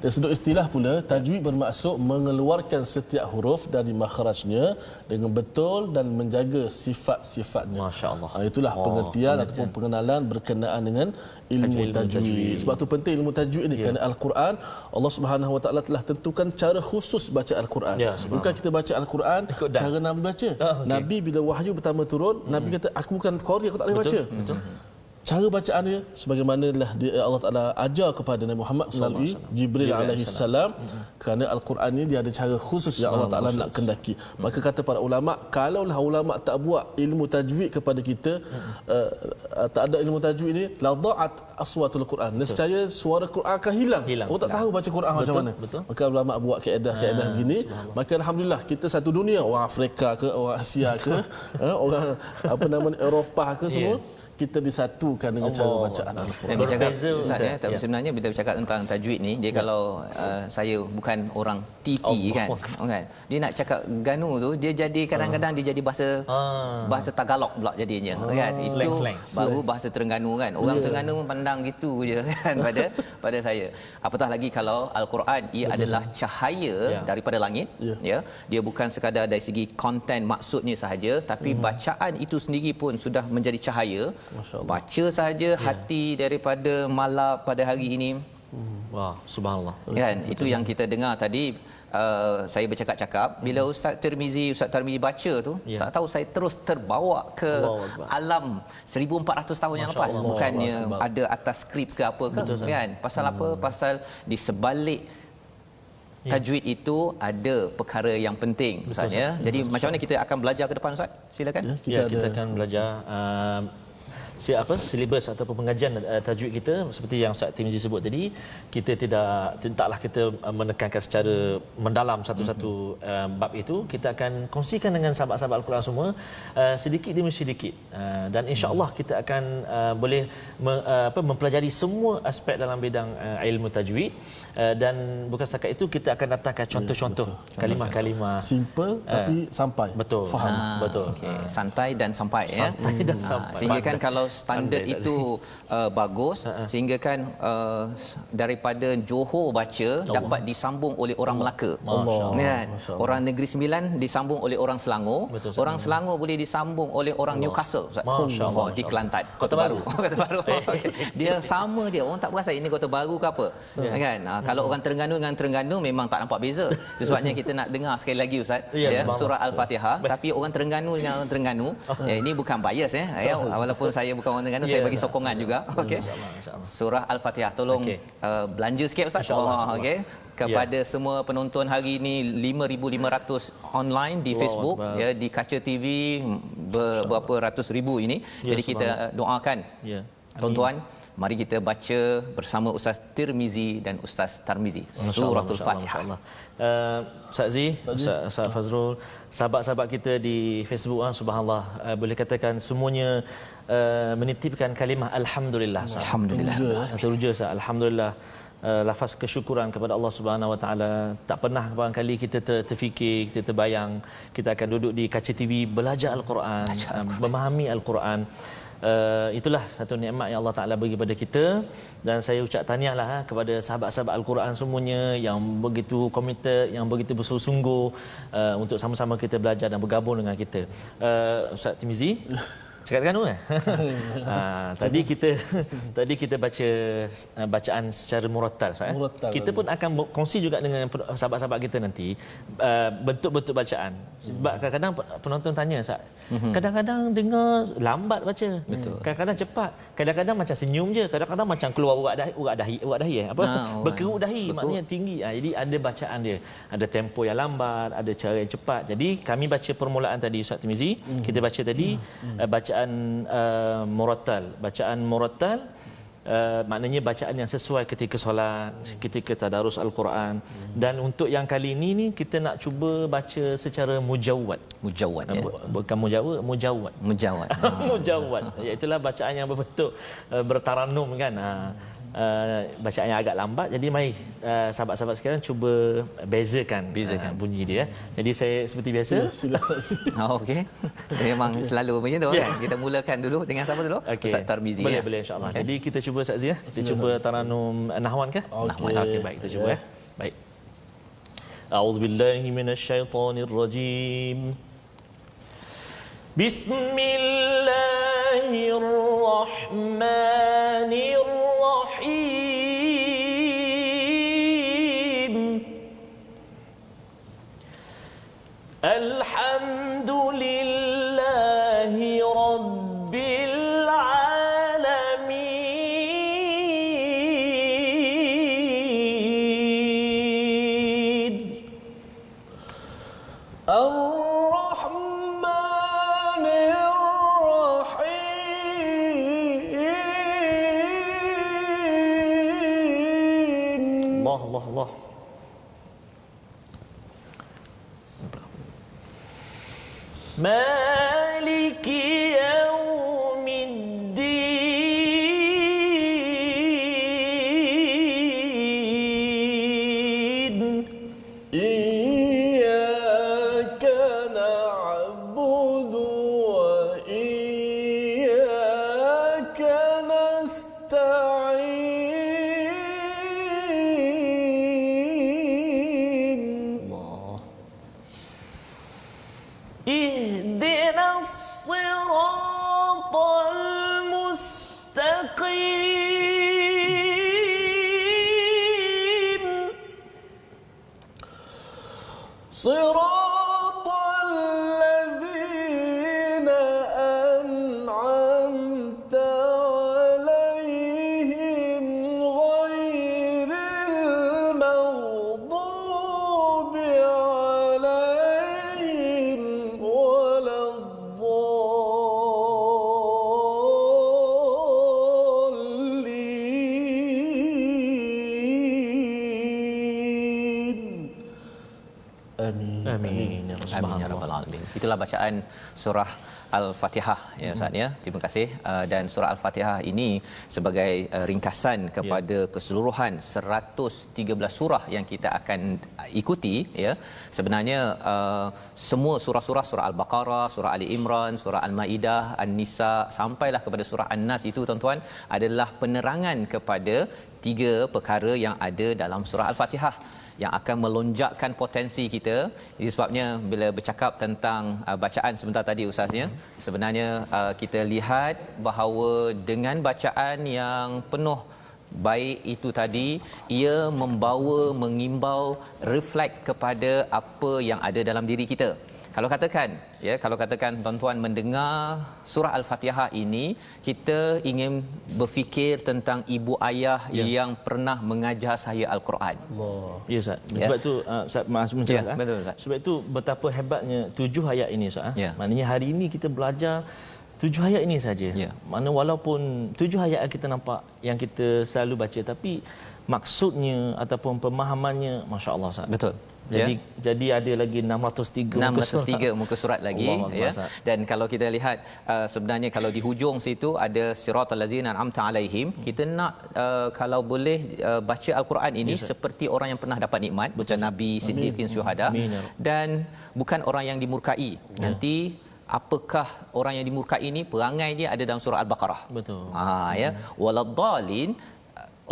Dari sudut istilah pula, tajwid bermaksud mengeluarkan setiap huruf dari makhrajnya dengan betul dan menjaga sifat-sifatnya. Masya-Allah. Itulah pengertian ataupun pengenalan berkenaan dengan ilmu tajwid. Sebab tu penting ilmu tajwid ni kerana Al-Quran Allah Subhanahu Wa Taala telah tentukan cara khusus baca Al-Quran. Ya, bukan kita baca Al-Quran cara Nabi baca. Nabi bila wahyu pertama turun, Nabi kata aku bukan qari, aku tak boleh baca. Betul. Cara bacaannya sebagaimanalah Allah Taala ajar kepada Nabi Muhammad melalui Jibril alaihi salam, kerana Al-Quran ni dia ada cara khusus yang Allah Taala nak kendaki. Maka kata para ulama, kalaulah ulama tak buat ilmu tajwid kepada kita, tak ada ilmu tajwid ni, la dha'at aswatul Quran. Nescaya suara Quran akan hilang. Orang tak tahu baca Quran macam mana. Maka ulama buat kaedah-kaedah begini. Maka alhamdulillah kita satu dunia, orang Afrika ke, orang Asia ke, orang Eropah ke semua, kita disatukan dengan cara bacaan Al-Quran. Dan bercakap Berbeza Ustaz untuk- tapi sebenarnya bila bercakap tentang tajwid ni dia kalau saya bukan orang TT kan. Dia nak cakap Ganu tu dia jadi kadang-kadang dia jadi bahasa Tagalog pula jadinya kan. Itu Slang. baru bahasa Terengganu kan. Orang Terengganu memandang gitu je kan pada saya. Apatah lagi kalau Al-Quran ia adalah cahaya daripada langit ya. Dia bukan sekadar dari segi konten maksudnya sahaja tapi bacaan itu sendiri pun sudah menjadi cahaya. Baca saja hati daripada malap pada hari ini Wah, subhanallah. kan itu yang kita dengar tadi. Saya bercakap-cakap bila Ustaz Tirmizi baca tu tak tahu saya terus terbawa ke alam 1400 tahun yang lepas. Bukannya ada atas skrip ke apa ke kan. Pasal apa? Pasal di sebalik tajwid itu ada perkara yang penting Ustaz ya. Jadi macam mana kita akan belajar ke depan Ustaz? Silakan. Kita akan belajar silibus ataupun pengajian tajwid kita seperti yang Ustaz Tirmizi sebut tadi. Kita tidaklah kita menekankan secara mendalam satu-satu bab itu. Kita akan kongsikan dengan sahabat-sahabat Al-Quran semua sedikit demi sedikit dan insya-Allah kita akan boleh mempelajari semua aspek dalam bidang ilmu tajwid dan bukan setakat itu kita akan datangkan contoh-contoh kalimah-kalimah simple tapi sampai betul faham. Betul. Okay. Santai dan sampai ya. Dan sampai. Sehingga kan kalau standard Pandai, itu bagus sehingga kan daripada Johor baca dapat disambung oleh orang Melaka. Kan? Orang Negeri Sembilan disambung oleh orang Selangor. Betul, orang Selangor boleh disambung oleh orang Newcastle Ustaz. Masya-Allah. Di Kelantan, Kota Baru. Kota Baru. Okay. Dia sama dia. Orang tak perasan ini Kota Baru ke apa. Kan? Kalau orang Terengganu dengan Terengganu memang tak nampak beza. Sebabnya kita nak dengar sekali lagi Ustaz surah Al-Fatihah tapi orang Terengganu dengan orang Terengganu ini bukan bias ya. Walaupun saya bukan orang Terengganu, saya bagi sokongan juga. Okey. InsyaAllah. Surah Al-Fatihah. Tolong belanja sikit Ustaz. Okey. Kepada semua penonton hari ini 5,500 online di Facebook, ya, di Kaca TV berapa ratus ribu ini. Jadi kita doakan tuan-tuan, mari kita baca bersama Ustaz Tirmizi dan Ustaz Tarmizi Suratul Fatihah. Ustaz Zee, Ustaz Fazrul, sahabat-sahabat kita di Facebook, subhanallah, boleh katakan semuanya menitipkan kalimah alhamdulillah. Alhamdulillah. Teruja alhamdulillah. Lafaz kesyukuran kepada Allah Subhanahu Wa Taala. Tak pernah barangkali kita terfikir, kita terbayang kita akan duduk di kaca TV belajar Al-Quran, memahami Al-Quran. Itulah satu nikmat yang Allah Taala bagi kepada kita, dan saya ucap tahniahlah kepada sahabat-sahabat Al-Quran semuanya yang begitu komited, yang begitu bersungguh-sungguh untuk sama-sama kita belajar dan bergabung dengan kita. Ustaz Tirmizi cakap dengan tadi kita baca bacaan secara murattal, kita pun akan kongsi juga dengan sahabat-sahabat kita nanti bentuk-bentuk bacaan. Sebab kadang-kadang penonton tanya, kadang-kadang dengar lambat baca, kadang-kadang cepat, kadang-kadang macam senyum je, kadang-kadang macam keluar urat dahi berkerut dahi, maknanya tinggi. Jadi ada bacaan dia, ada tempo yang lambat, ada cara yang cepat. Jadi kami baca permulaan tadi Ustaz Tirmizi, kita baca tadi bacaan murattal, maknanya bacaan yang sesuai ketika solat, ketika tadarus Al-Quran. Dan untuk yang kali ini ni kita nak cuba baca secara mujawwad, bukan mujawwad mujawwad, iaitu bacaan yang berbentuk bertaranum kan. Bacaan yang agak lambat. Jadi mari sahabat-sahabat sekalian cuba bezakan bunyi dia. Jadi saya seperti biasa. Okey. Memang selalu macam tu kan. Kita mulakan dulu dengan siapa dulu? Ustaz Tarmizi. Boleh insya-Allah. Jadi kita cuba Ustaz Zia. Kita cuba taranum nahwan ke? Nahwan. Okey, baik, kita cuba Baik. A'udzubillahi minasyaitonirrajim. Bismillahirrahmanirrahim. Alhamdulillahi rabbil alamin. Allah. Maliki yaumiddin. Iyyaka na'budu wa iyyaka nasta'in. Ihdinas siratal mustaqim. Siratal ladzina an'amta 'alaihim ghairil maghdubi 'alaihim waladdallin. Amin ya rabbal alamin. Itulah bacaan surah Al-Fatihah ya Ustaz ya. Terima kasih. Dan surah Al-Fatihah ini sebagai ringkasan kepada keseluruhan 113 surah yang kita akan ikuti ya. Sebenarnya semua surah-surah, surah Al-Baqarah, surah Ali Imran, surah Al-Maidah, An-Nisa sampailah kepada surah An-Nas itu tuan-tuan adalah penerangan kepada tiga perkara yang ada dalam surah Al-Fatihah yang akan melonjakkan potensi kita. Jadi sebabnya bila bercakap tentang bacaan sebentar tadi ustaznya, sebenarnya kita lihat bahawa dengan bacaan yang penuh baik itu tadi, ia membawa, mengimbau, reflect kepada apa yang ada dalam diri kita. Kalau katakan tuan-tuan mendengar surah Al-Fatihah ini, kita ingin berfikir tentang ibu ayah yang pernah mengajar saya Al-Quran. Allah. Ya Ustaz. Ya. Sebab tu Ustaz maaf Ya, mencerahkan. betul, Ustaz. Sebab itu betapa hebatnya 7 ayat ini Ustaz. Ya. Maknanya hari ini kita belajar 7 ayat ini saja. Ya. Mana walaupun 7 ayat yang kita nampak yang kita selalu baca, tapi maksudnya ataupun pemahamannya masya-Allah Ustaz. Betul. Jadi ada lagi 603 603 muka surat lagi, Allahu Akbar, ya. Ustaz. Dan kalau kita lihat sebenarnya kalau di hujung situ ada siratal ladzina an'amta alaihim, kita nak kalau boleh baca al-Quran ini seperti orang yang pernah dapat nikmat, macam nabi, siddiqin, syuhada, Amin, ya Rabb. dan bukan orang yang dimurkai. Nanti apakah orang yang dimurkai ini, perangai dia ada dalam surah Al-Baqarah. Betul. Ya, waladdallin,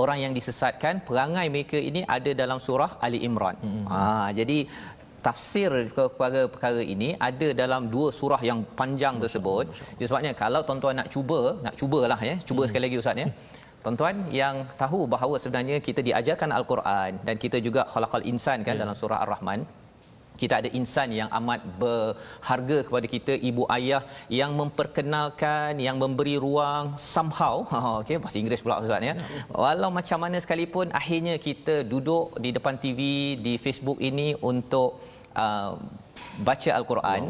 orang yang disesatkan, perangai mereka ini ada dalam surah Ali Imran. Jadi tafsir kepada perkara ini ada dalam 2 surah yang panjang tersebut. Jadi sebabnya kalau tuan-tuan nak cubalah ya, cuba sekali lagi Ustaz ya. Tuan-tuan yang tahu bahawa sebenarnya kita diajarkan Al-Quran dan kita juga khalaqal insan kan dalam surah Ar-Rahman. Kita ada insan yang amat berharga kepada kita, ibu ayah yang memperkenalkan, yang memberi ruang somehow. Okey, bahasa Inggeris pula Ustaz ya. Walau macam mana sekalipun, akhirnya kita duduk di depan TV, di Facebook ini untuk baca Al-Quran.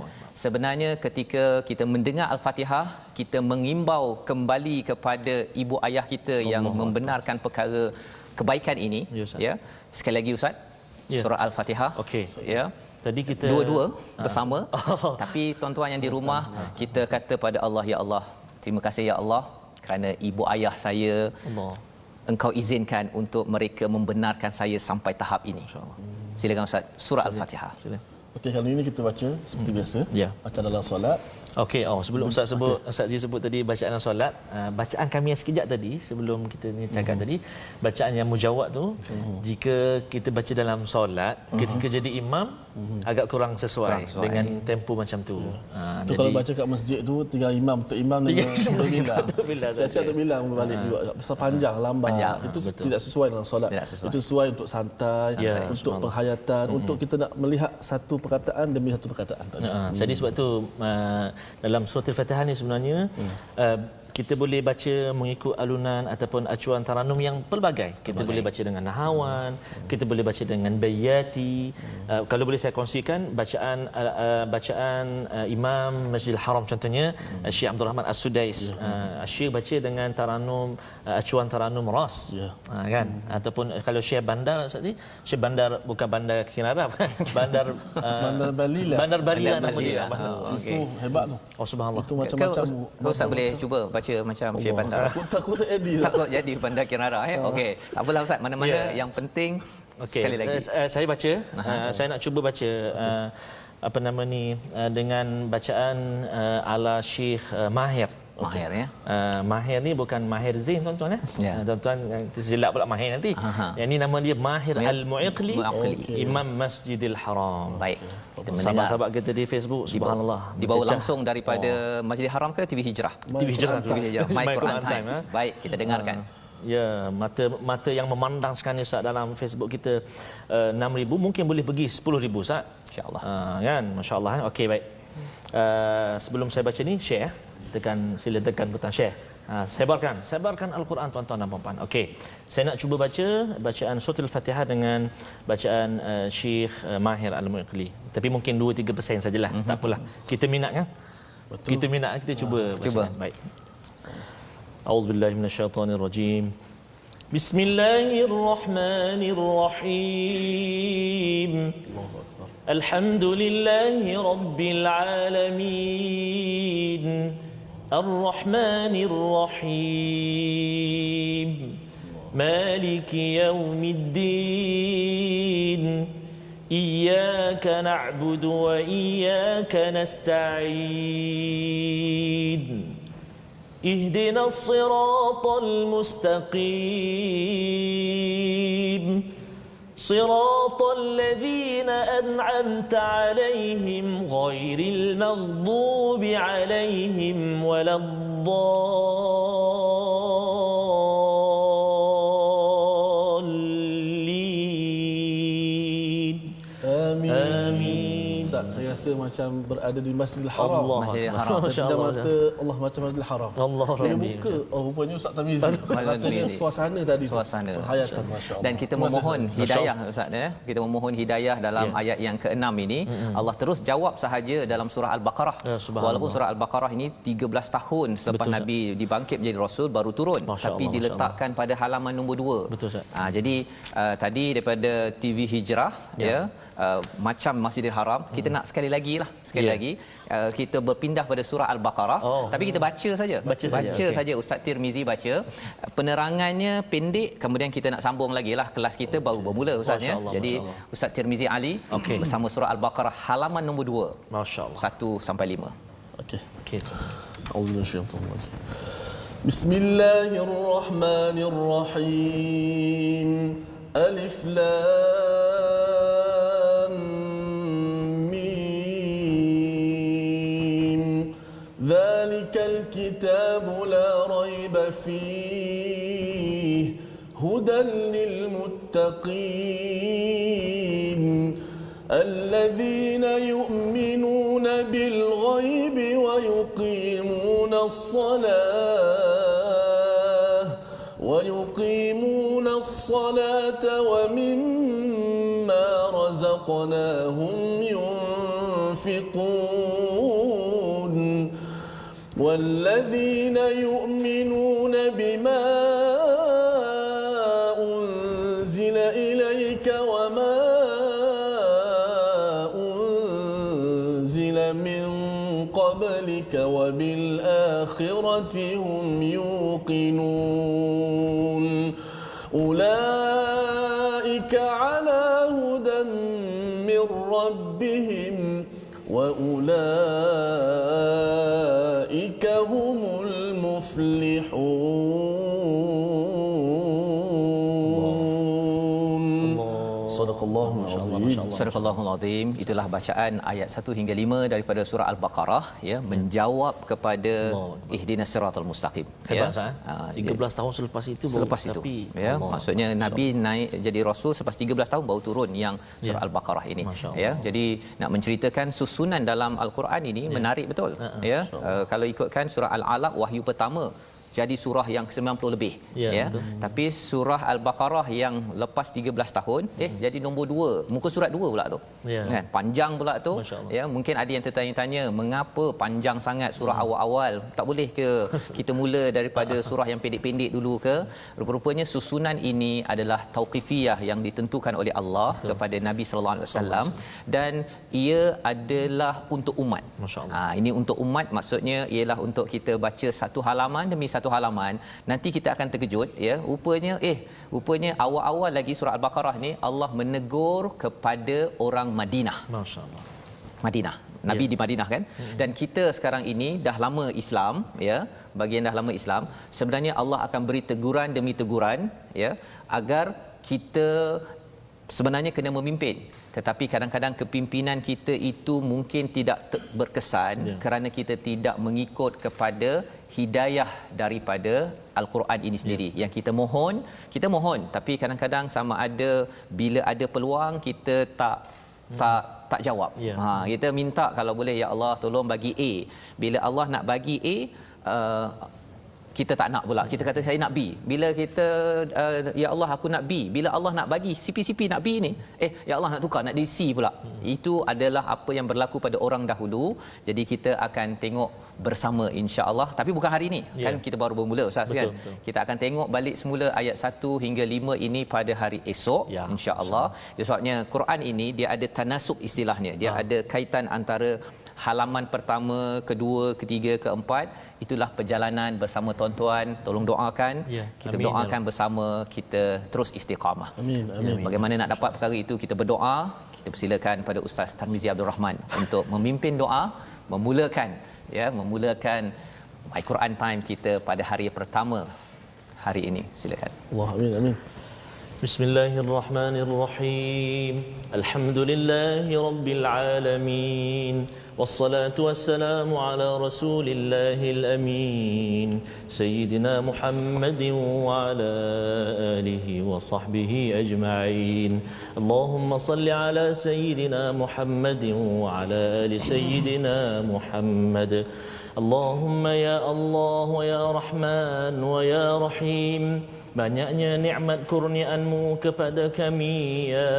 Sebenarnya ketika kita mendengar Al-Fatihah, kita mengimbau kembali kepada ibu ayah kita yang membenarkan perkara kebaikan ini. Ya, Ustaz. Ya. Sekali lagi Ustaz, Ya. surah Al-Fatihah. Okey. Ya. Tadi kita Dua-dua bersama. Tapi tuan-tuan yang di rumah, kita kata pada Allah, ya Allah, terima kasih ya Allah kerana ibu ayah saya, Allah. Engkau izinkan untuk mereka membenarkan saya sampai tahap ini. Silakan Ustaz, surah Al-Fatihah. Sila. Okey, kali ini kita baca seperti biasa. Ya. Macam dalam solat. Okey, sebelum Ustaz Zee sebut tadi bacaan solat, bacaan kami yang sekejap tadi sebelum kita ni cakap tadi, bacaan yang mujawad tu, jika kita baca dalam solat, ketika jadi imam agak kurang sesuai dengan tempo macam tu. Tu kalau baca kat masjid tu, tinggal imam, untuk imam dengan untuk bilang. Saya siap untuk bilang berbalik juga. Pasal panjang, lambat. Panjang. Itu Betul. tidak sesuai dengan solat. Tidak sesuai. Itu sesuai untuk santai, Ya, untuk subhanallah. penghayatan, untuk kita nak melihat satu perkataan demi satu perkataan. Tak ada. Jadi sebab tu dalam surah Al-Fatihah ni sebenarnya kita boleh baca mengikut alunan ataupun acuan taranum yang pelbagai. Kita boleh baca dengan nahawan, kita boleh baca dengan bayati. Kalau boleh saya kongsikan bacaan Imam Masjidil Haram contohnya, Syekh Abdul Rahman As-Sudais. Syekh baca dengan taranum acuan taranum ras. Ya. Kan? Ataupun kalau Syekh Bandar Syekh Bandar bukan Bandar Kinarab, Bandar Bandar Bali lah. Bandar Bali lah nama Bali dia. lah. Itu hebat tu. Oh subhanallah. Itu macam-macam. Kau Ustaz boleh cuba baca macam Syekh Bandar. Takut tak edit lah. Takut jadi Bandar Kirara ya. Okey. Tak apalah Ustaz, mana-mana yang penting Okey, sekali lagi. saya baca. Saya nak cuba baca apa nama ni dengan bacaan ala Syekh Mahir. Mahir ya. Mahir ni bukan Mahir Zain tuan-tuan Ya. tuan-tuan silap pula Mahir nanti. Yang ni nama dia Mahir Al-Mu'iqli, Mu'iqli. Imam Masjidil Haram. Baik. Kita mendengar. Sahabat-sahabat kita di Facebook, subhanallah. Dibawa Mencecah. langsung daripada Masjidil Haram ke TV Hijrah? TV Hijrah. TV Hijrah. My Quran Time. Time. Baik, kita dengarkan. Ya, mata yang memandang sekarang ni Ustaz dalam Facebook kita 6,000, mungkin boleh pergi 10,000 Ustaz. Insya-Allah. Kan, masya-Allah. Okey, baik. Sebelum saya baca ni, share. Sila tekan butang share. Sebarkan Al-Quran tuan-tuan dan puan-puan. Okey. Saya nak cuba baca bacaan surah Al-Fatihah dengan bacaan Syekh Mahir Al-Mu'iqli. Tapi mungkin 2-3% sajalah. Tak apalah. Kita minat kan? Betul. Kita minat, kita cuba baca. Cuba. Baik. A'udzubillahi minasyaitonirrajim. Bismillahirrahmanirrahim. Alhamdulillahi rabbil alamin. Ar-Rahmanir Rahim. Maliki yaumiddin. إياك نعبد وإياك نستعين اهدنا الصراط المستقيم صراط الذين أنعمت عليهم غير المغضوب عليهم ولا الضالين Amin. آمين Ustaz, Ustaz, saya rasa macam berada di Masjidil Haram. Allah. Masjidil Haram. Saya Masya pejam Allah. mata, Allah macam Masjidil Haram. Allah Dia Rabbi. buka, oh rupanya Ustaz Tarmizi. Rasanya suasana tadi tu. Suasana. Penghayatan, Masya Allah. Dan kita Terima kasih, memohon Ustaz. hidayah Ustaz ya. Kita memohon hidayah dalam ayat yang ke-6 ini. Allah terus jawab sahaja dalam surah Al-Baqarah. Ya, subhanallah. Walaupun surah Al-Baqarah ini 13 tahun selepas Betul, Nabi dibangkit menjadi rasul baru turun, Masya tapi Allah, diletakkan pada halaman nombor 2. Betul, Ustaz. Jadi tadi daripada TV Hijrah ya, macam Masjidil Haram, kita nak sekali lagi kita berpindah pada surah Al-Baqarah, tapi kita baca saja. Baca saja, okey. Saja Ustaz Tirmizi baca. Penerangannya pendek, kemudian kita nak sambung lagi lah, kelas kita baru bermula Ustaz ya. Masya Allah, Jadi Masya Allah. Ustaz Tirmizi Ali bersama surah Al-Baqarah halaman nombor 2, Masya Allah. 1 sampai 5. Okey. Okey. أعوذ بالله من الشيطان الرجيم. بسم الله الرحمن الرحيم. ألف لام ميم. ذلك الكتاب لا ريب فيه هدى للمتقين الذين يؤمنون بالغيب ويقيمون الصلاة ومما رزقناهم ينفقون والذين يؤمنون بما أنزل إليك وما أنزل من قبلك وبالآخرة هم يوقنون أولئك على هدى من ربهم وأولئك هم المفلحون. صدق الله العظيم. Surahul Azim. Itulah bacaan ayat 1 hingga 5 daripada surah Al-Baqarah ya, menjawab kepada ihdinas siratal mustaqim Hebat, ya. Ustaz. 13 tahun selepas itu Selepas itu ya, Allah. maksudnya Nabi naik jadi rasul selepas 13 tahun baru turun yang surah Al-Baqarah ini Masya ya. Jadi nak menceritakan susunan dalam Al-Quran ini menarik betul ya. Kalau ikutkan surah Al-Alaq wahyu pertama jadi surah yang ke-90 lebih Ya, betul. Tapi surah Al-Baqarah yang lepas 13 tahun jadi nombor 2, muka surat 2 pula tu. Ya. Kan panjang pula tu. Masya Allah. Ya, mungkin ada yang tertanya-tanya mengapa panjang sangat surah awal-awal? Tak boleh ke kita mula daripada surah yang pendek-pendek dulu ke? Rupa-rupanya susunan ini adalah tauqifiyah yang ditentukan oleh Allah kepada Nabi sallallahu alaihi wasallam dan ia adalah untuk umat. Masya Allah. Ini untuk umat, maksudnya ialah untuk kita baca satu halaman demi satu halaman. Nanti kita akan terkejut ya, rupanya awal-awal lagi surah Al-Baqarah ni Allah menegur kepada orang Madinah. Masya Allah. Madinah. Nabi di Madinah kan. Dan kita sekarang ini dah lama Islam ya, bagian dah lama Islam, sebenarnya Allah akan beri teguran demi teguran ya, agar kita sebenarnya kena memimpin, tetapi kadang-kadang kepimpinan kita itu mungkin tidak berkesan kerana kita tidak mengikut kepada hidayah daripada Al-Quran ini sendiri. Yang kita mohon, tapi kadang-kadang sama ada bila ada peluang kita tak jawab. Kita minta kalau boleh, ya Allah tolong bagi A. Bila Allah nak bagi A, kita tak nak pula. Kita kata saya nak B. Bila kita ya Allah aku nak B. Bila Allah nak bagi CP nak B ni, ya Allah nak tukar nak di C pula. Itu adalah apa yang berlaku pada orang dahulu. Jadi kita akan tengok bersama insya-Allah, tapi bukan hari ini. Kan kita baru bermula Ustaz kan. Betul. Kita akan tengok balik semula ayat 1 hingga 5 ini pada hari esok insya-Allah. Sebabnya Quran ini dia ada tanasub istilahnya. Dia ada kaitan antara halaman pertama, kedua, ketiga, keempat. Itulah perjalanan bersama tuan-tuan. Tolong doakan. Kita Amin. doakan bersama, kita terus istiqamah. Amin. Amin. Bagaimana nak dapat perkara itu, kita berdoa. Kita persilakan pada Ustaz Tarmizi Abdul Rahman untuk memimpin doa, memulakan My Quran Time kita pada hari pertama hari ini. Silakan. Allah, amin, amin. Bismillahirrahmanirrahim. Alhamdulillahi rabbil alamin. والصلاة والسلام على رسول الله الأمين سيدنا محمد وعلى آله وصحبه أجمعين. اللهم صل على سيدنا محمد وعلى آل سيدنا محمد. اللهم يا الله ويا رحمن ويا رحيم, banyaknya nikmat kurniaan-Mu kepada kami ya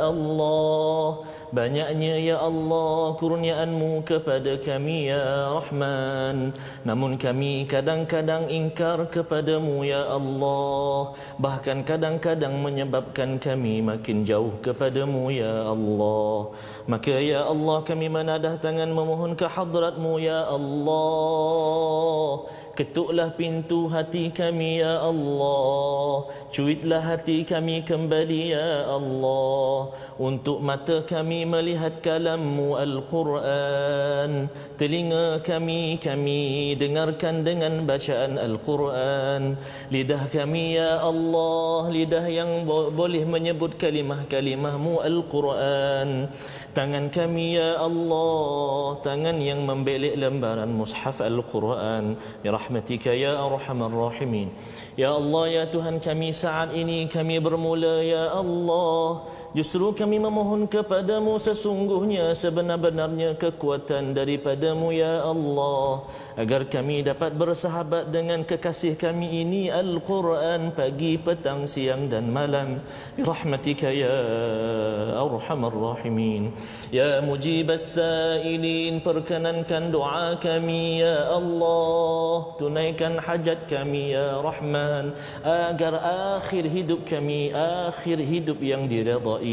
Allah. Banyaknya ya Allah kurniaan-Mu kepada kami ya Rahman. Namun kami kadang-kadang ingkar kepadamu ya Allah. Bahkan kadang-kadang menyebabkan kami makin jauh kepadamu ya Allah. Maka ya Allah kami menadah tangan memohon ke hadrat-Mu ya Allah. Ketuklah pintu hati kami ya Allah. Cuitlah hati kami kembali ya Allah. Untuk mata kami melihat kalam-Mu Al-Quran. Telinga kami dengarkan dengan bacaan Al-Quran. Lidah kami ya Allah, lidah yang boleh menyebut kalimah-kalimah-Mu Al-Quran. Tangan kami ya Allah, tangan yang membelik lembaran mushaf Al-Quran. Ya rahmatika ya arhamar rahimin. Ya Allah ya Tuhan kami, saat ini kami bermula ya Allah. Justru kami memohon kepadamu sesungguhnya sebenar-benarnya kekuatan daripadamu ya Allah. Agar kami dapat bersahabat dengan kekasih kami ini Al-Quran pagi, petang, siang dan malam. Birahmatika ya arhamar rahimin. Ya mujibas sailin, perkenankan doa kami ya Allah. Tunaikan hajat kami ya Rahman. Agar akhir hidup kami akhir hidup yang diridai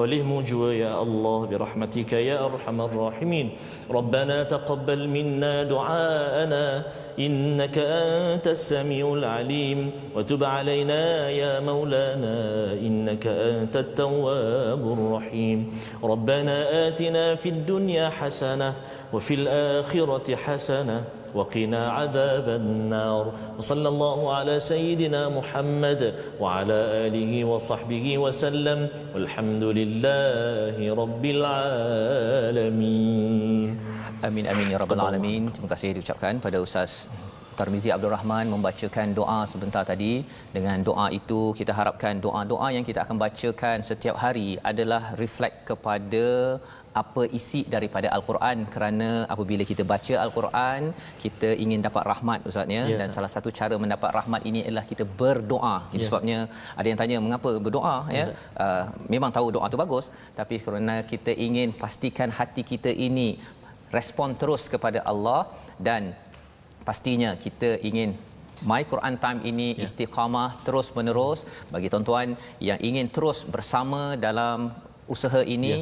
oleh-Mu jua ya Allah. Birahmatika ya arhamar rahimin. Rabbana taqabbal minna du'aana إنك أنت السميع العليم وتب علينا يا مولانا إنك أنت التواب الرحيم. ربنا آتنا في الدنيا حسنة وفي الآخرة حسنة وقنا عذاب النار. وصلى الله على سيدنا محمد وعلى آله وصحبه وسلم والحمد لله رب العالمين. Amin amin ya rabbal alamin. Terima kasih diucapkan pada Ustaz Tarmizi Abdul Rahman membacakan doa sebentar tadi. Dengan doa itu kita harapkan doa-doa yang kita akan bacakan setiap hari adalah reflect kepada apa isi daripada Al-Quran, kerana apabila kita baca Al-Quran kita ingin dapat rahmat Ustaznya, dan salah satu cara mendapat rahmat ini adalah kita berdoa. Itu sebabnya ada yang tanya mengapa berdoa memang tahu doa tu bagus, tapi kerana kita ingin pastikan hati kita ini respon terus kepada Allah, dan pastinya kita ingin My Quran Time ini istiqamah terus menerus. Bagi tuan-tuan yang ingin terus bersama dalam usaha ini,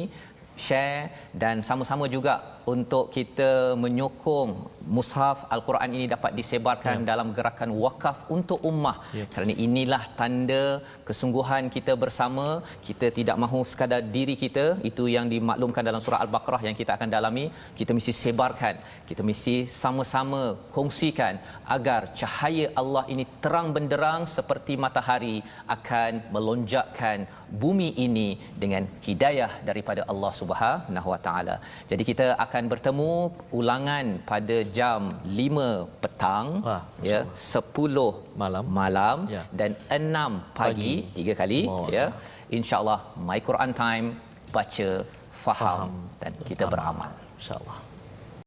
share dan sama-sama juga untuk kita menyokong mushaf Al-Quran ini dapat disebarkan dalam gerakan wakaf untuk ummah. Kerana inilah tanda kesungguhan kita bersama. Kita tidak mahu sekadar diri kita, itu yang dimaklumkan dalam surah Al-Baqarah yang kita akan dalami. Kita mesti sebarkan, kita mesti sama-sama kongsikan agar cahaya Allah ini terang benderang seperti matahari, akan melonjakkan bumi ini dengan hidayah daripada Allah Subhanahu Wa Taala. Jadi kita akan bertemu ulangan pada jam 5 petang, 10 malam dan 6 pagi 3 kali ya. Insya-Allah My Quran Time, baca, faham dan kita beramal. Insya-Allah.